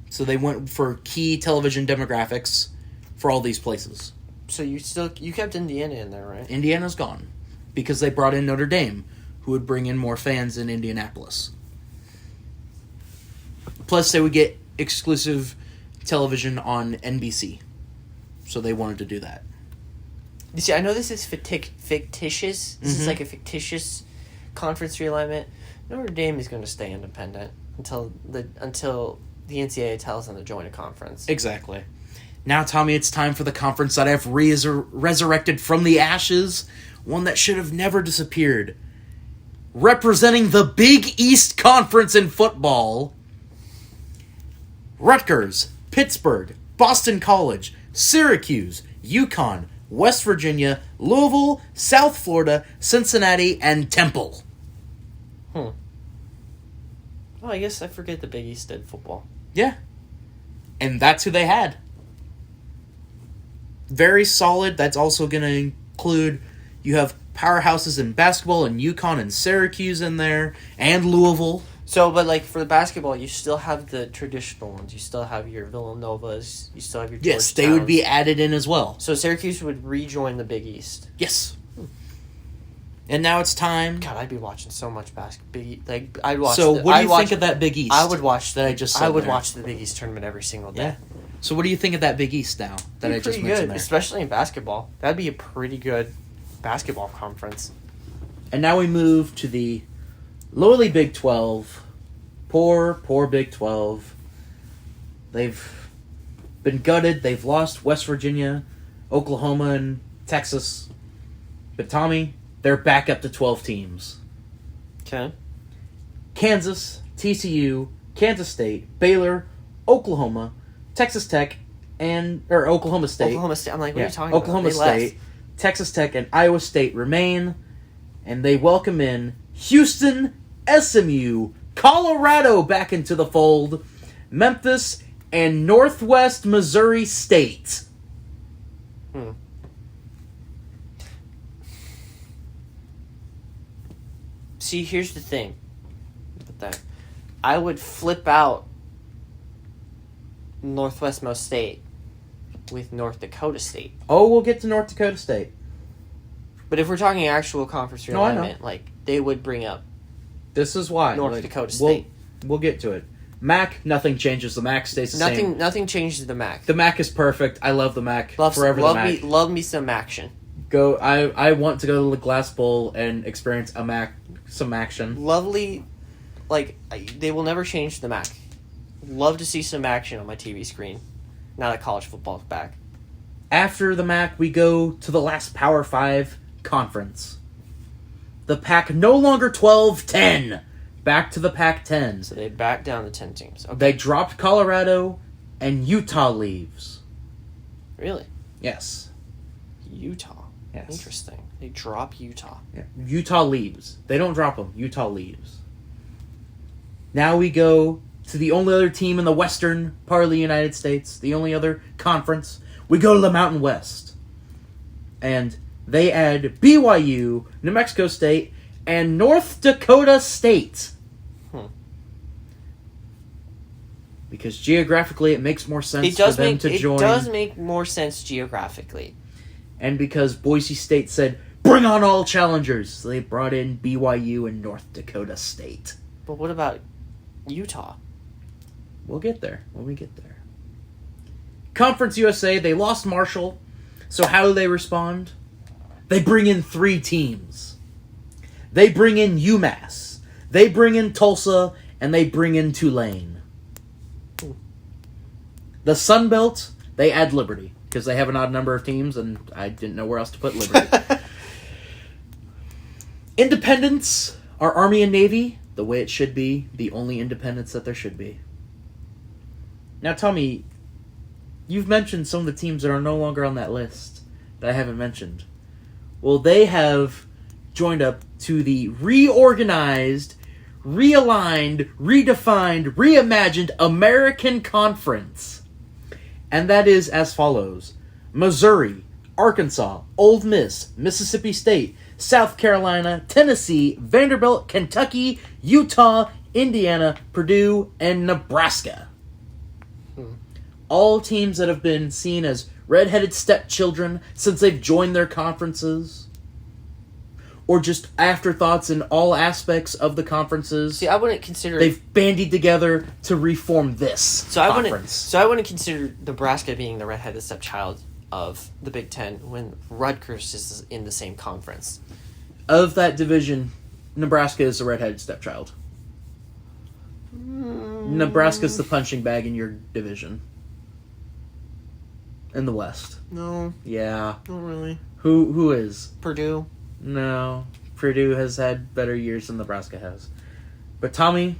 Speaker 1: So they went for key television demographics for all these places.
Speaker 2: So you kept Indiana in there, right?
Speaker 1: Indiana's gone because they brought in Notre Dame, who would bring in more fans in Indianapolis. Plus, they would get exclusive television on NBC. So they wanted to do that.
Speaker 2: You see, I know this is fictitious. This is like a fictitious conference realignment. Notre Dame is going to stay independent until the NCAA tells them to join a conference.
Speaker 1: Exactly. Now, Tommy, it's time for the conference that I've resurrected from the ashes. One that should have never disappeared. Representing the Big East Conference in football. Rutgers, Pittsburgh, Boston College, Syracuse, UConn, West Virginia, Louisville, South Florida, Cincinnati, and Temple.
Speaker 2: Oh, I guess I forget the Big East did football.
Speaker 1: Yeah. And that's who they had. Very solid. That's also going to include, you have powerhouses in basketball and UConn and Syracuse in there, and Louisville.
Speaker 2: So, but like for the basketball, you still have the traditional ones. You still have your Villanovas. You still have your Georgetowns.
Speaker 1: Yes, they would be added in as well.
Speaker 2: So Syracuse would rejoin the Big East.
Speaker 1: Yes. And now it's time.
Speaker 2: God, I'd be watching so much basketball. Like I'd watch.
Speaker 1: So, what do you think of that Big East?
Speaker 2: I would watch
Speaker 1: that. I just said
Speaker 2: I would
Speaker 1: there?
Speaker 2: watch the Big East tournament every single day.
Speaker 1: Yeah. So, what do you think of that Big East now that I just mentioned there?
Speaker 2: Especially in basketball. That'd be a pretty good basketball conference.
Speaker 1: And now we move to the lowly Big 12. Poor Big 12. They've been gutted. They've lost West Virginia, Oklahoma, and Texas. But Tommy, they're back up to 12 teams.
Speaker 2: Okay.
Speaker 1: Kansas, TCU, Kansas State, Baylor, Oklahoma, Texas Tech, or Oklahoma State.
Speaker 2: Oklahoma State. I'm like, what are you talking
Speaker 1: Oklahoma
Speaker 2: about? Oklahoma
Speaker 1: State, Texas Tech, and Iowa State remain. And they welcome in Houston, SMU, Colorado back into the fold, Memphis, and Northwest Missouri State.
Speaker 2: See, here's the thing with that. I would flip out Northwest Mo State with North Dakota State.
Speaker 1: Oh, we'll get to North Dakota State.
Speaker 2: But if we're talking actual conference realignment, like, they would bring up
Speaker 1: this is why
Speaker 2: North Dakota State.
Speaker 1: We'll get to it. MAC, nothing changes. The MAC stays the same.
Speaker 2: Nothing changes the MAC.
Speaker 1: The MAC is perfect. I love the MAC.
Speaker 2: Love me some action.
Speaker 1: I want to go to the Glass Bowl and experience some action.
Speaker 2: Lovely, like, they will never change the MAC. Love to see some action on my TV screen. Now that college football's back.
Speaker 1: After the MAC, we go to the last Power 5 conference. The Pac no longer 12-10. Back to the Pac-10.
Speaker 2: So they back down to 10 teams. Okay.
Speaker 1: They dropped Colorado, and Utah leaves.
Speaker 2: Really?
Speaker 1: Yes.
Speaker 2: Utah.
Speaker 1: Yes.
Speaker 2: Interesting. They drop Utah.
Speaker 1: Yeah. Utah leaves. They don't drop them. Utah leaves. Now we go to the only other team in the western part of the United States, the only other conference. We go to the Mountain West. And they add BYU, New Mexico State, and North Dakota State. Because geographically it makes more sense for them to join.
Speaker 2: It does make more sense geographically.
Speaker 1: And because Boise State said, bring on all challengers, so they brought in BYU and North Dakota State.
Speaker 2: But what about Utah?
Speaker 1: We'll get there when we get there. Conference USA, they lost Marshall. So how do they respond? They bring in 3 teams. They bring in UMass. They bring in Tulsa. And they bring in Tulane. The Sun Belt, they add Liberty. Because they have an odd number of teams, and I didn't know where else to put Liberty. Independents are Army and Navy, the way it should be. The only independents that there should be. Now, Tommy, you've mentioned some of the teams that are no longer on that list that I haven't mentioned. Well, they have joined up to the reorganized, realigned, redefined, reimagined American Conference. And that is as follows: Missouri, Arkansas, Ole Miss, Mississippi State, South Carolina, Tennessee, Vanderbilt, Kentucky, Utah, Indiana, Purdue, and Nebraska. All teams that have been seen as redheaded stepchildren since they've joined their conferences, or just afterthoughts in all aspects of the conferences.
Speaker 2: See, I wouldn't consider
Speaker 1: they've bandied together to reform this conference.
Speaker 2: I wouldn't consider Nebraska being the redheaded stepchild of the Big Ten when Rutgers is in the same conference.
Speaker 1: Of that division, Nebraska is the redheaded stepchild. Nebraska's the punching bag in your division. In the West.
Speaker 2: No.
Speaker 1: Yeah.
Speaker 2: Not really.
Speaker 1: Who is?
Speaker 2: Purdue.
Speaker 1: No. Purdue has had better years than Nebraska has. But Tommy,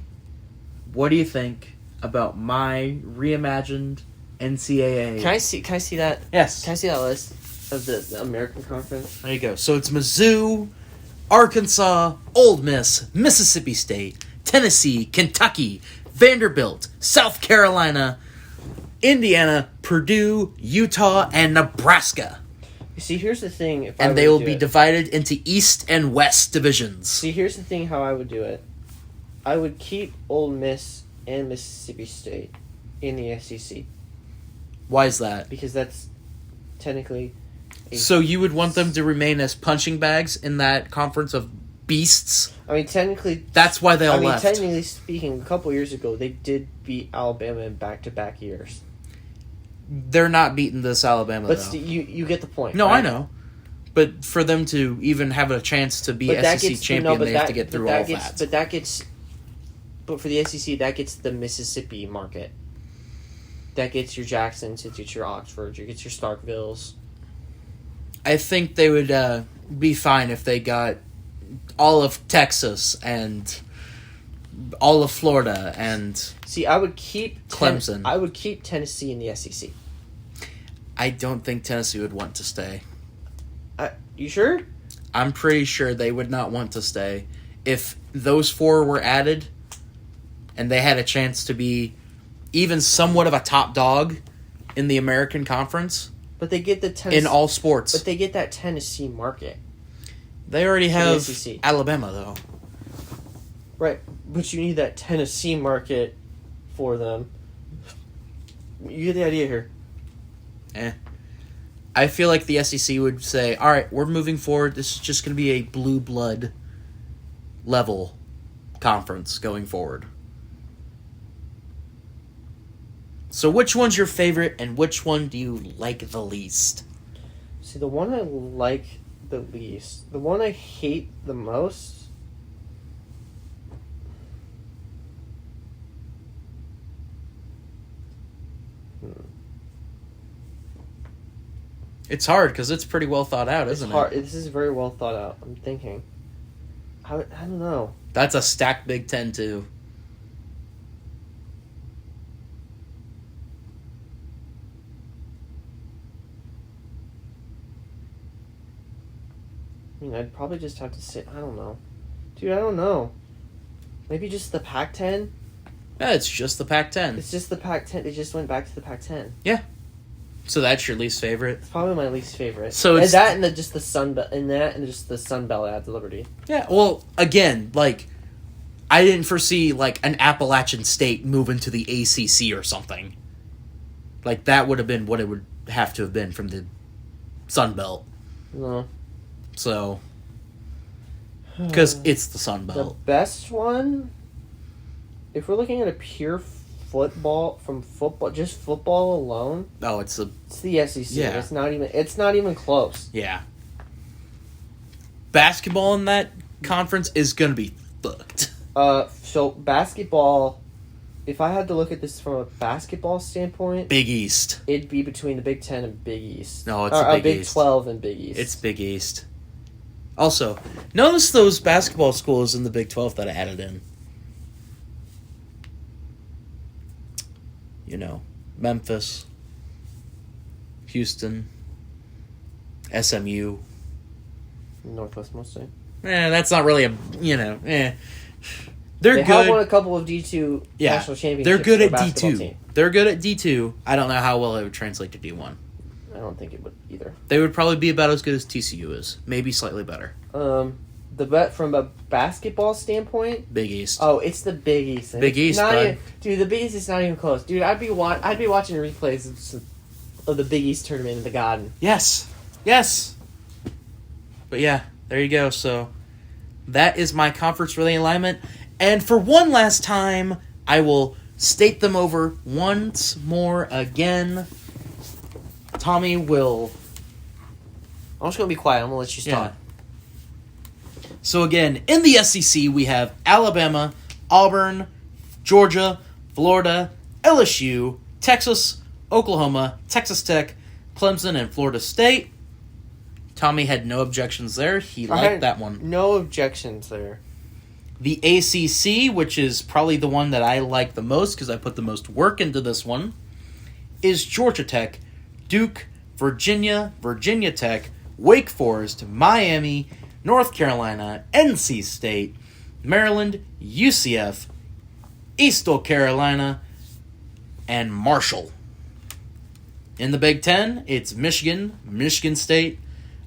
Speaker 1: what do you think about my reimagined NCAA?
Speaker 2: Can I see that?
Speaker 1: Yes.
Speaker 2: Can I see that list of the American Conference?
Speaker 1: There you go. So it's Mizzou, Arkansas, Ole Miss, Mississippi State, Tennessee, Kentucky, Vanderbilt, South Carolina, Indiana, Purdue, Utah, and Nebraska.
Speaker 2: You see, here's the thing.
Speaker 1: And they will be divided into East and West divisions.
Speaker 2: See, here's the thing how I would do it. I would keep Ole Miss and Mississippi State in the SEC.
Speaker 1: Why is that?
Speaker 2: Because that's technically...
Speaker 1: So you would want them to remain as punching bags in that conference of beasts?
Speaker 2: I mean, technically...
Speaker 1: That's why they all left.
Speaker 2: Technically speaking, a couple years ago, they did beat Alabama in back-to-back years.
Speaker 1: They're not beating this Alabama,
Speaker 2: but
Speaker 1: though.
Speaker 2: You get the point.
Speaker 1: No,
Speaker 2: right?
Speaker 1: I know. But for them to even have a chance to be SEC champion, they have to get through all that.
Speaker 2: But for the SEC, that gets the Mississippi market. That gets your Jacksons, it gets your Oxfords, it gets your Starkvilles.
Speaker 1: I think they would be fine if they got all of Texas and all of Florida and...
Speaker 2: See, I would keep...
Speaker 1: Clemson.
Speaker 2: I would keep Tennessee in the SEC.
Speaker 1: I don't think Tennessee would want to stay.
Speaker 2: You sure?
Speaker 1: I'm pretty sure they would not want to stay. If those four were added and they had a chance to be even somewhat of a top dog in the American Conference...
Speaker 2: But they get the Tennessee...
Speaker 1: In all sports.
Speaker 2: But they get that Tennessee market.
Speaker 1: They already have Alabama, though.
Speaker 2: Right, but you need that Tennessee market for them. You get the idea here.
Speaker 1: I feel like the SEC would say, all right, we're moving forward. This is just going to be a blue blood level conference going forward. So which one's your favorite and which one do you like the least?
Speaker 2: See, the one I like the least, the one I hate the most...
Speaker 1: It's hard because it's pretty well thought out, isn't it?
Speaker 2: This is very well thought out. I'm thinking. I don't know.
Speaker 1: That's a stacked Big Ten, too.
Speaker 2: I mean, I'd probably just have to say, I don't know. Dude, I don't know. Maybe just the Pac-10?
Speaker 1: Yeah, it's just the Pac-10.
Speaker 2: It's just the Pac-10. They just went back to the Pac-10.
Speaker 1: Yeah. So that's your least favorite?
Speaker 2: It's probably my least favorite.
Speaker 1: So it's...
Speaker 2: And just the Sun Belt, just the Sun Belt adds Liberty.
Speaker 1: Yeah, well, again, like, I didn't foresee, like, an Appalachian State moving to the ACC or something. Like, that would have been what it would have to have been from the Sun Belt.
Speaker 2: No.
Speaker 1: So, because it's the Sun Belt.
Speaker 2: The best one, if we're looking at a pure just football alone.
Speaker 1: Oh, it's the
Speaker 2: SEC. Yeah. It's not even close.
Speaker 1: Yeah. Basketball in that conference is gonna be fucked.
Speaker 2: So basketball, if I had to look at this from a basketball standpoint,
Speaker 1: Big East.
Speaker 2: It'd be between the Big Ten and Big East.
Speaker 1: No, it's the Big East.
Speaker 2: Big 12 and Big East.
Speaker 1: It's Big East. Also, notice those basketball schools in the Big 12 that I added in. You know, Memphis, Houston, SMU.
Speaker 2: Northwest Mustang.
Speaker 1: That's not really a, They're
Speaker 2: they
Speaker 1: good.
Speaker 2: have won a couple of D2 national championships.
Speaker 1: They're good at
Speaker 2: D2.
Speaker 1: D2. They're good at D2. I don't know how well it would translate to D1.
Speaker 2: I don't think it would either.
Speaker 1: They would probably be about as good as TCU is. Maybe slightly better.
Speaker 2: The bet from a basketball standpoint.
Speaker 1: Big East.
Speaker 2: Oh, it's the Big East.
Speaker 1: Big East, bud.
Speaker 2: Dude, the Big East is not even close. Dude, I'd be watching replays of the Big East tournament in the Garden.
Speaker 1: Yes. But yeah, there you go. So that is my conference realignment. And for one last time, I will state them over once more again. Tommy will...
Speaker 2: I'm just going to be quiet. I'm going to let you start.
Speaker 1: Yeah. So again, in the SEC, we have Alabama, Auburn, Georgia, Florida, LSU, Texas, Oklahoma, Texas Tech, Clemson, and Florida State. Tommy had no objections there. He liked that one.
Speaker 2: No objections there.
Speaker 1: The ACC, which is probably the one that I like the most because I put the most work into this one, is Georgia Tech, Duke, Virginia, Virginia Tech, Wake Forest, Miami, North Carolina, NC State, Maryland, UCF, Eastern Carolina, and Marshall. In the Big Ten, it's Michigan, Michigan State,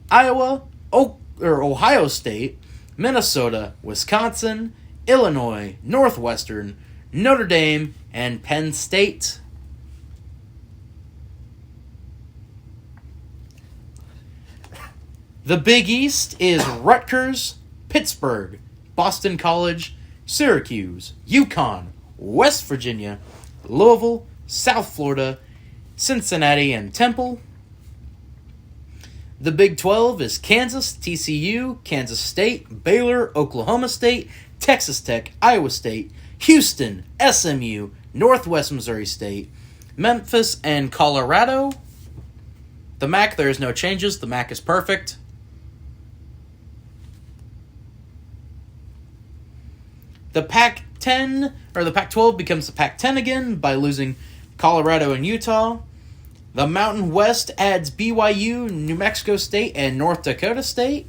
Speaker 1: Iowa, Ohio State, Minnesota, Wisconsin, Illinois, Northwestern, Notre Dame, and Penn State. The Big East is Rutgers, Pittsburgh, Boston College, Syracuse, UConn, West Virginia, Louisville, South Florida, Cincinnati, and Temple. The Big 12 is Kansas, TCU, Kansas State, Baylor, Oklahoma State, Texas Tech, Iowa State, Houston, SMU, Northwest Missouri State, Memphis, and Colorado. The MAC, there is no changes. The MAC is perfect. The Pac-10, or the Pac-12 becomes the Pac-10 again by losing Colorado and Utah. The Mountain West adds BYU, New Mexico State, and North Dakota State.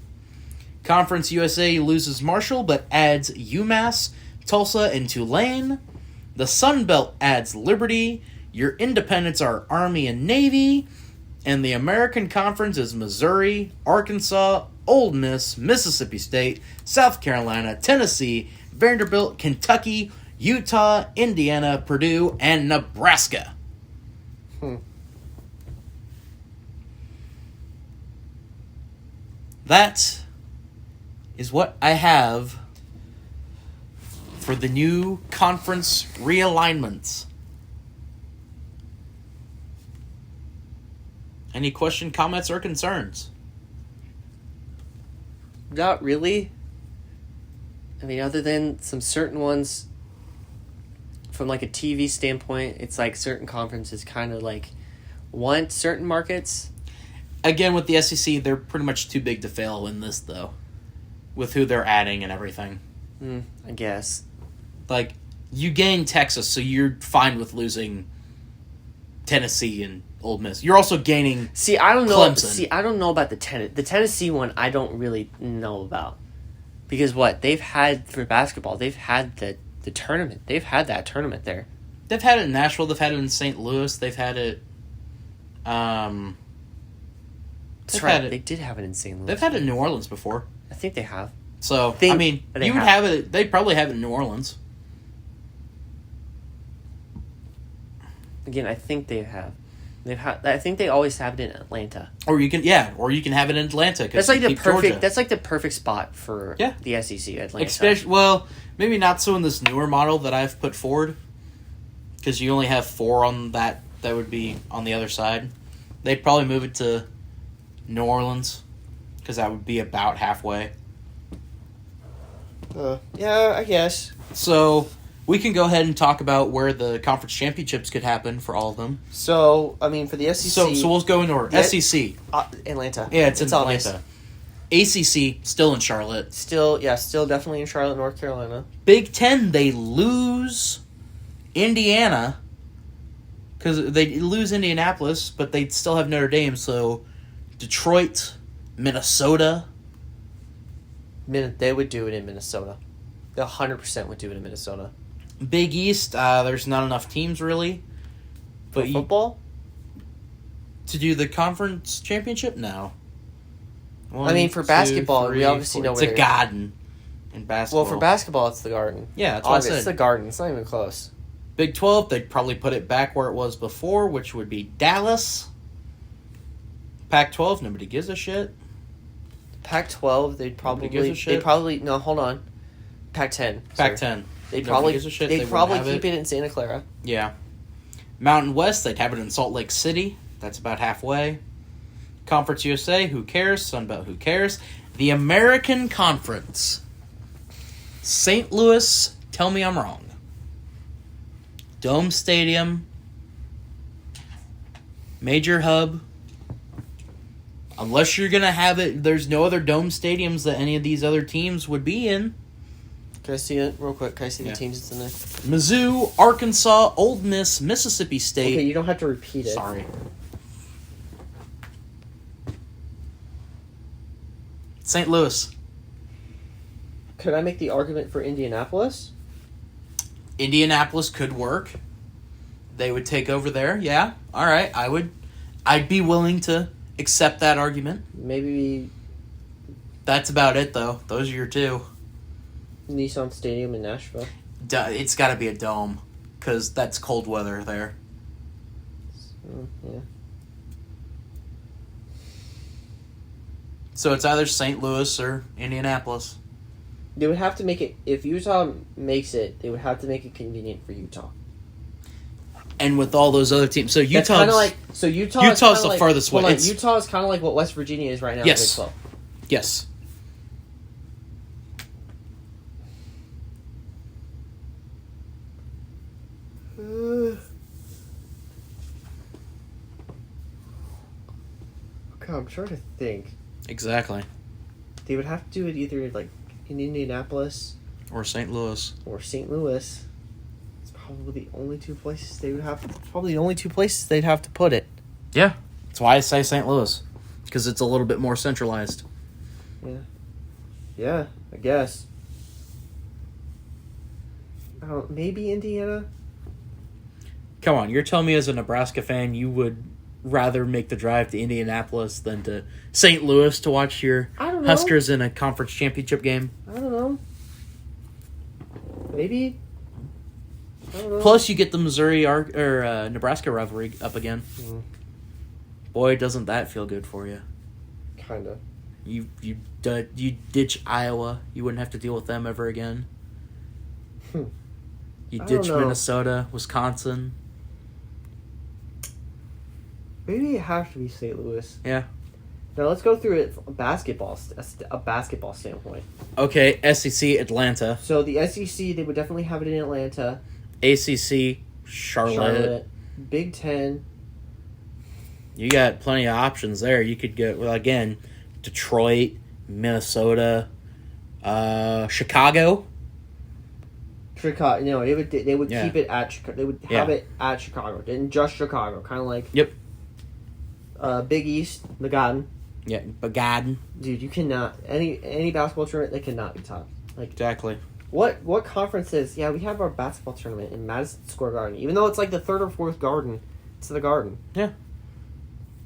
Speaker 1: Conference USA loses Marshall, but adds UMass, Tulsa, and Tulane. The Sun Belt adds Liberty. Your independents are Army and Navy. And the American Conference is Missouri, Arkansas, Ole Miss, Mississippi State, South Carolina, Tennessee, Vanderbilt, Kentucky, Utah, Indiana, Purdue, and Nebraska. That is what I have for the new conference realignments. Any question, comments, or concerns?
Speaker 2: Not really. I mean, other than some certain ones, from like a TV standpoint, it's like certain conferences kind of like want certain markets.
Speaker 1: Again, with the SEC, they're pretty much too big to fail in this, though, with who they're adding and everything.
Speaker 2: I guess.
Speaker 1: Like, you gain Texas, so you're fine with losing Tennessee and Ole Miss. You're also gaining
Speaker 2: I don't know.
Speaker 1: Clemson.
Speaker 2: I don't know about the Tennessee one. I don't really know about. Because what they've had for basketball, they've had the tournament. They've had that tournament there.
Speaker 1: They've had it in Nashville. They've had it in St. Louis. They've had it.
Speaker 2: That's right. They did have it in St. Louis.
Speaker 1: They've had it in New Orleans before.
Speaker 2: I think they have.
Speaker 1: So I mean, you would have it. They'd probably have it in New Orleans.
Speaker 2: Again, I think they have. I think they always have it in Atlanta.
Speaker 1: Or you can have it in Atlanta.
Speaker 2: That's like the perfect. Georgia. That's like the perfect spot for the SEC. Atlanta.
Speaker 1: Especially, maybe not so in this newer model that I've put forward, because you only have 4 on that. That would be on the other side. They'd probably move it to New Orleans, because that would be about halfway.
Speaker 2: Yeah, I guess.
Speaker 1: So we can go ahead and talk about where the conference championships could happen for all of them.
Speaker 2: So, I mean, for the SEC...
Speaker 1: So we'll go in order. SEC.
Speaker 2: Atlanta.
Speaker 1: Yeah, it's in Atlanta. ACC, still in Charlotte.
Speaker 2: Still definitely in Charlotte, North Carolina.
Speaker 1: Big Ten, they lose Indiana, because they lose Indianapolis, but they still have Notre Dame, so Detroit, Minnesota.
Speaker 2: They would do it in Minnesota. They 100% would do it in Minnesota.
Speaker 1: Big East, there's not enough teams, really. But
Speaker 2: football?
Speaker 1: To do the conference championship? No.
Speaker 2: I mean, for basketball, we obviously know
Speaker 1: it's
Speaker 2: where
Speaker 1: a garden in basketball.
Speaker 2: Well, for basketball, it's the Garden.
Speaker 1: Yeah, that's what I said.
Speaker 2: It's the Garden. It's not even close.
Speaker 1: Big 12, they'd probably put it back where it was before, which would be Dallas. Pac-12, nobody gives a shit.
Speaker 2: Pac-12, no, hold on. Pac-10.
Speaker 1: Pac-10.
Speaker 2: They'd
Speaker 1: Nobody
Speaker 2: probably
Speaker 1: gives a shit.
Speaker 2: they'd
Speaker 1: They
Speaker 2: probably
Speaker 1: wouldn't have
Speaker 2: keep it in Santa Clara.
Speaker 1: Yeah. Mountain West, they'd have it in Salt Lake City. That's about halfway. Conference USA, who cares? Sunbelt, who cares? The American Conference. St. Louis, tell me I'm wrong. Dome Stadium. Major hub. Unless you're going to have it, there's no other dome stadiums that any of these other teams would be in.
Speaker 2: Can I see it real quick? Can I see the teams that's in there?
Speaker 1: Mizzou, Arkansas, Ole Miss, Mississippi State.
Speaker 2: Okay, you don't have to repeat it.
Speaker 1: Sorry. St. Louis.
Speaker 2: Could I make the argument for Indianapolis?
Speaker 1: Indianapolis could work. They would take over there. Yeah. All right. I'd be willing to accept that argument.
Speaker 2: Maybe
Speaker 1: That's about it, though. Those are your two.
Speaker 2: Nissan Stadium in Nashville.
Speaker 1: It's got to be a dome, because that's cold weather there.
Speaker 2: Yeah.
Speaker 1: So it's either St. Louis or Indianapolis.
Speaker 2: They would have to make it, if Utah makes it, they would have to make it convenient for Utah.
Speaker 1: And with all those other teams. So Utah's
Speaker 2: kind of like, Utah's
Speaker 1: the farthest way.
Speaker 2: Utah is kind of like what West Virginia is right now.
Speaker 1: Yes.
Speaker 2: In the Big 12.
Speaker 1: Yes.
Speaker 2: Okay, I'm trying to think.
Speaker 1: Exactly.
Speaker 2: They would have to do it either like in Indianapolis
Speaker 1: Or St. Louis.
Speaker 2: or St. Louis. It's probably the only two places they would have. Probably the only two places they'd have to put it.
Speaker 1: Yeah. That's why I say St. Louis. Because it's a little bit more centralized.
Speaker 2: Yeah. Yeah, I guess. Maybe Indiana.
Speaker 1: Come on, you're telling me as a Nebraska fan you would rather make the drive to Indianapolis than to St. Louis to watch your
Speaker 2: I don't know.
Speaker 1: Huskers in a conference championship game?
Speaker 2: I don't know. Maybe. I don't know.
Speaker 1: Plus, you get the Missouri or Nebraska rivalry up again.
Speaker 2: Mm.
Speaker 1: Boy, doesn't that feel good for you?
Speaker 2: Kinda.
Speaker 1: You ditch Iowa. You wouldn't have to deal with them ever again. You
Speaker 2: I
Speaker 1: ditch
Speaker 2: don't know.
Speaker 1: Minnesota, Wisconsin.
Speaker 2: Maybe it has to be St. Louis.
Speaker 1: Yeah.
Speaker 2: Now let's go through it from a basketball standpoint.
Speaker 1: Okay, SEC, Atlanta.
Speaker 2: So the SEC, they would definitely have it in Atlanta.
Speaker 1: ACC, Charlotte.
Speaker 2: Big Ten.
Speaker 1: You got plenty of options there. You could go, well, again, Detroit, Minnesota, Chicago.
Speaker 2: Chicago. No, they would
Speaker 1: Yeah.
Speaker 2: keep it at Chicago. They would have it at Chicago, and just Chicago, kind of like.
Speaker 1: Yep.
Speaker 2: Big East, the Garden.
Speaker 1: Yeah, Begaden.
Speaker 2: Dude, you cannot any basketball tournament they cannot be topped. Like
Speaker 1: Exactly.
Speaker 2: what conference says, yeah, we have our basketball tournament in Madison Square Garden, even though it's like the third or fourth Garden, it's the Garden.
Speaker 1: Yeah.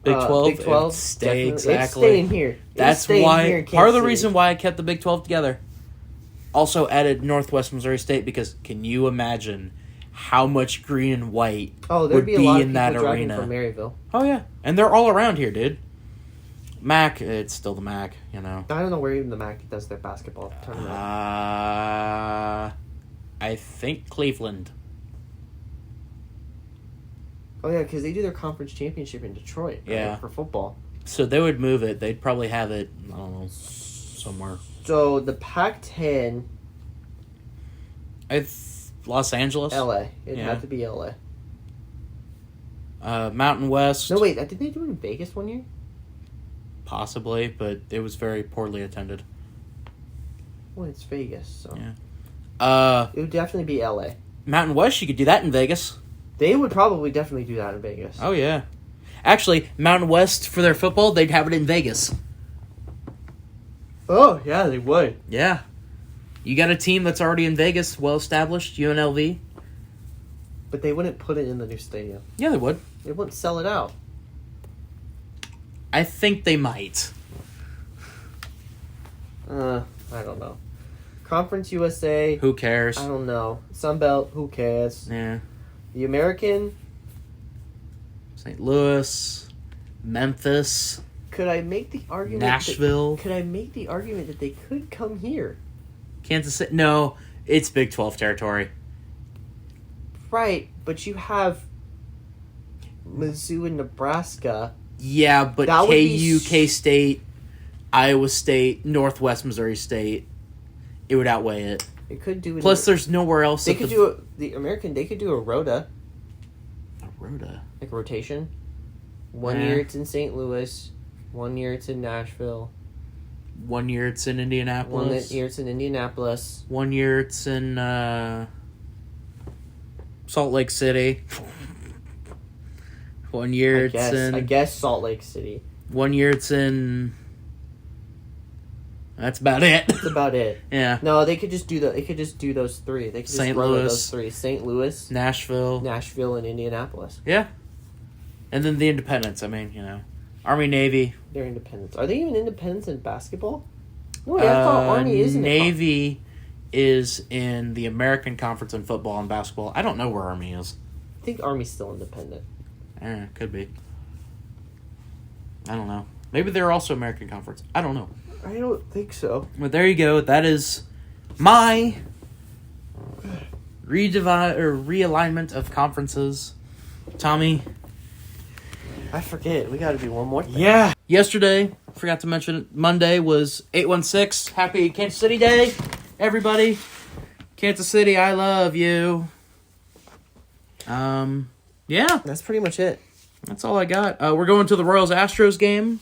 Speaker 1: Big 12.
Speaker 2: Big 12
Speaker 1: Stay
Speaker 2: definitely.
Speaker 1: exactly.
Speaker 2: It's staying here.
Speaker 1: That's why part of the reason why I kept the Big 12 together. Also added Northwest Missouri State because can you imagine how much green and white
Speaker 2: there'd
Speaker 1: would
Speaker 2: be a
Speaker 1: be
Speaker 2: lot of
Speaker 1: in
Speaker 2: people
Speaker 1: that
Speaker 2: driving
Speaker 1: arena?
Speaker 2: from Maryville.
Speaker 1: Oh yeah, and they're all around here, dude. MAC, it's still the MAC, you know.
Speaker 2: I don't know where even the MAC does their basketball tournament.
Speaker 1: I think Cleveland.
Speaker 2: Oh yeah, because they do their conference championship in Detroit. Right,
Speaker 1: Yeah.
Speaker 2: for football.
Speaker 1: So they would move it. They'd probably have it, I don't know, somewhere.
Speaker 2: So the Pac-10,
Speaker 1: Los Angeles.
Speaker 2: LA. It'd
Speaker 1: Yeah.
Speaker 2: have to be LA.
Speaker 1: Mountain West.
Speaker 2: No, wait, didn't they do it in Vegas one year?
Speaker 1: Possibly, but it was very poorly attended.
Speaker 2: Well, it's Vegas, so
Speaker 1: Yeah.
Speaker 2: it would definitely be LA.
Speaker 1: Mountain West, you could do that in Vegas.
Speaker 2: They would probably definitely do that in Vegas.
Speaker 1: Oh, yeah. Actually, Mountain West, for their football, they'd have it in Vegas.
Speaker 2: Oh, yeah, they would.
Speaker 1: Yeah. You got a team that's already in Vegas, well-established, UNLV.
Speaker 2: But they wouldn't put it in the new stadium.
Speaker 1: Yeah, they would.
Speaker 2: They wouldn't sell it out.
Speaker 1: I think they might.
Speaker 2: I don't know. Conference USA.
Speaker 1: Who cares?
Speaker 2: I don't know. Sunbelt. Who cares?
Speaker 1: Yeah.
Speaker 2: The American.
Speaker 1: St. Louis, Memphis,
Speaker 2: Could I make the argument?
Speaker 1: Nashville.
Speaker 2: Could I make the argument that they could come here?
Speaker 1: Kansas City. No, it's Big 12 territory.
Speaker 2: Right, but you have Mizzou and Nebraska.
Speaker 1: Yeah, but
Speaker 2: That would
Speaker 1: KU,
Speaker 2: be
Speaker 1: K-State, Iowa State, Northwest Missouri State, it would outweigh it.
Speaker 2: They could do it.
Speaker 1: Plus, there's nowhere else.
Speaker 2: They could do the American. They could do a rota.
Speaker 1: A rota.
Speaker 2: Like a rotation. 1 year it's in St. Louis. 1 year it's in Nashville.
Speaker 1: 1 year it's in Indianapolis.
Speaker 2: 1 year it's in Indianapolis.
Speaker 1: 1 year it's in Salt Lake City. 1 year
Speaker 2: I guess Salt Lake City.
Speaker 1: 1 year it's in. That's about it.
Speaker 2: That's about it.
Speaker 1: Yeah.
Speaker 2: No, they could just do those three. They could just
Speaker 1: St.
Speaker 2: run
Speaker 1: Louis.
Speaker 2: those three: St. Louis,
Speaker 1: Nashville,
Speaker 2: and Indianapolis.
Speaker 1: Yeah. And then the independents. I mean, Army, Navy.
Speaker 2: They're independents. Are they even independents in basketball? No, I thought Army is in
Speaker 1: Navy is in the American Conference in football and basketball. I don't know where Army is.
Speaker 2: I think Army's still independent.
Speaker 1: Could be. I don't know. Maybe they're also American Conference. I don't know.
Speaker 2: I don't think so.
Speaker 1: But there you go. That is my realignment of conferences. Tommy.
Speaker 2: I forget. We got to do one more thing.
Speaker 1: Yeah. Yesterday, forgot to mention it, Monday was 816. Happy Kansas City Day, everybody. Kansas City, I love you. Yeah.
Speaker 2: That's pretty much it.
Speaker 1: That's all I got. We're going to the Royals-Astros game.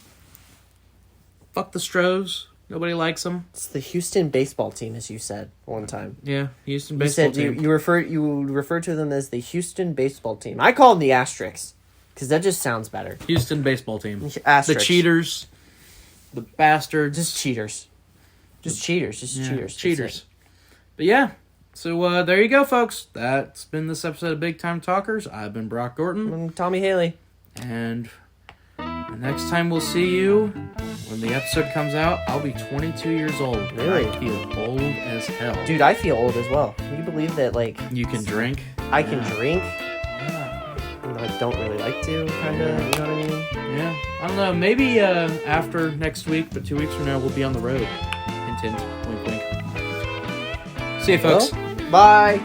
Speaker 1: Fuck the Stros. Nobody likes them.
Speaker 2: It's the Houston baseball team, as you said one time.
Speaker 1: Yeah, Houston baseball team.
Speaker 2: You refer to them as the Houston baseball team. I call them the Asterisks because that just sounds better.
Speaker 1: Houston baseball team.
Speaker 2: Asterisks.
Speaker 1: The cheaters. The bastards.
Speaker 2: Just cheaters. Just cheaters.
Speaker 1: Cheaters. But yeah. So there you go, folks. That's been this episode of Big Time Talkers. I've been Brock Gorton.
Speaker 2: I'm Tommy Haley.
Speaker 1: And the next time we'll see you, when the episode comes out, I'll be 22 years old.
Speaker 2: Really?
Speaker 1: I feel old as hell.
Speaker 2: Dude, I feel old as well. Can you believe that,
Speaker 1: You can drink?
Speaker 2: I can drink?
Speaker 1: Yeah.
Speaker 2: I don't really like to, kind of, you know what I mean?
Speaker 1: Yeah. I don't know. Maybe after next week, but 2 weeks from now, we'll be on the road. Hint, hint. Wink, wink. See you, folks.
Speaker 2: Well, bye.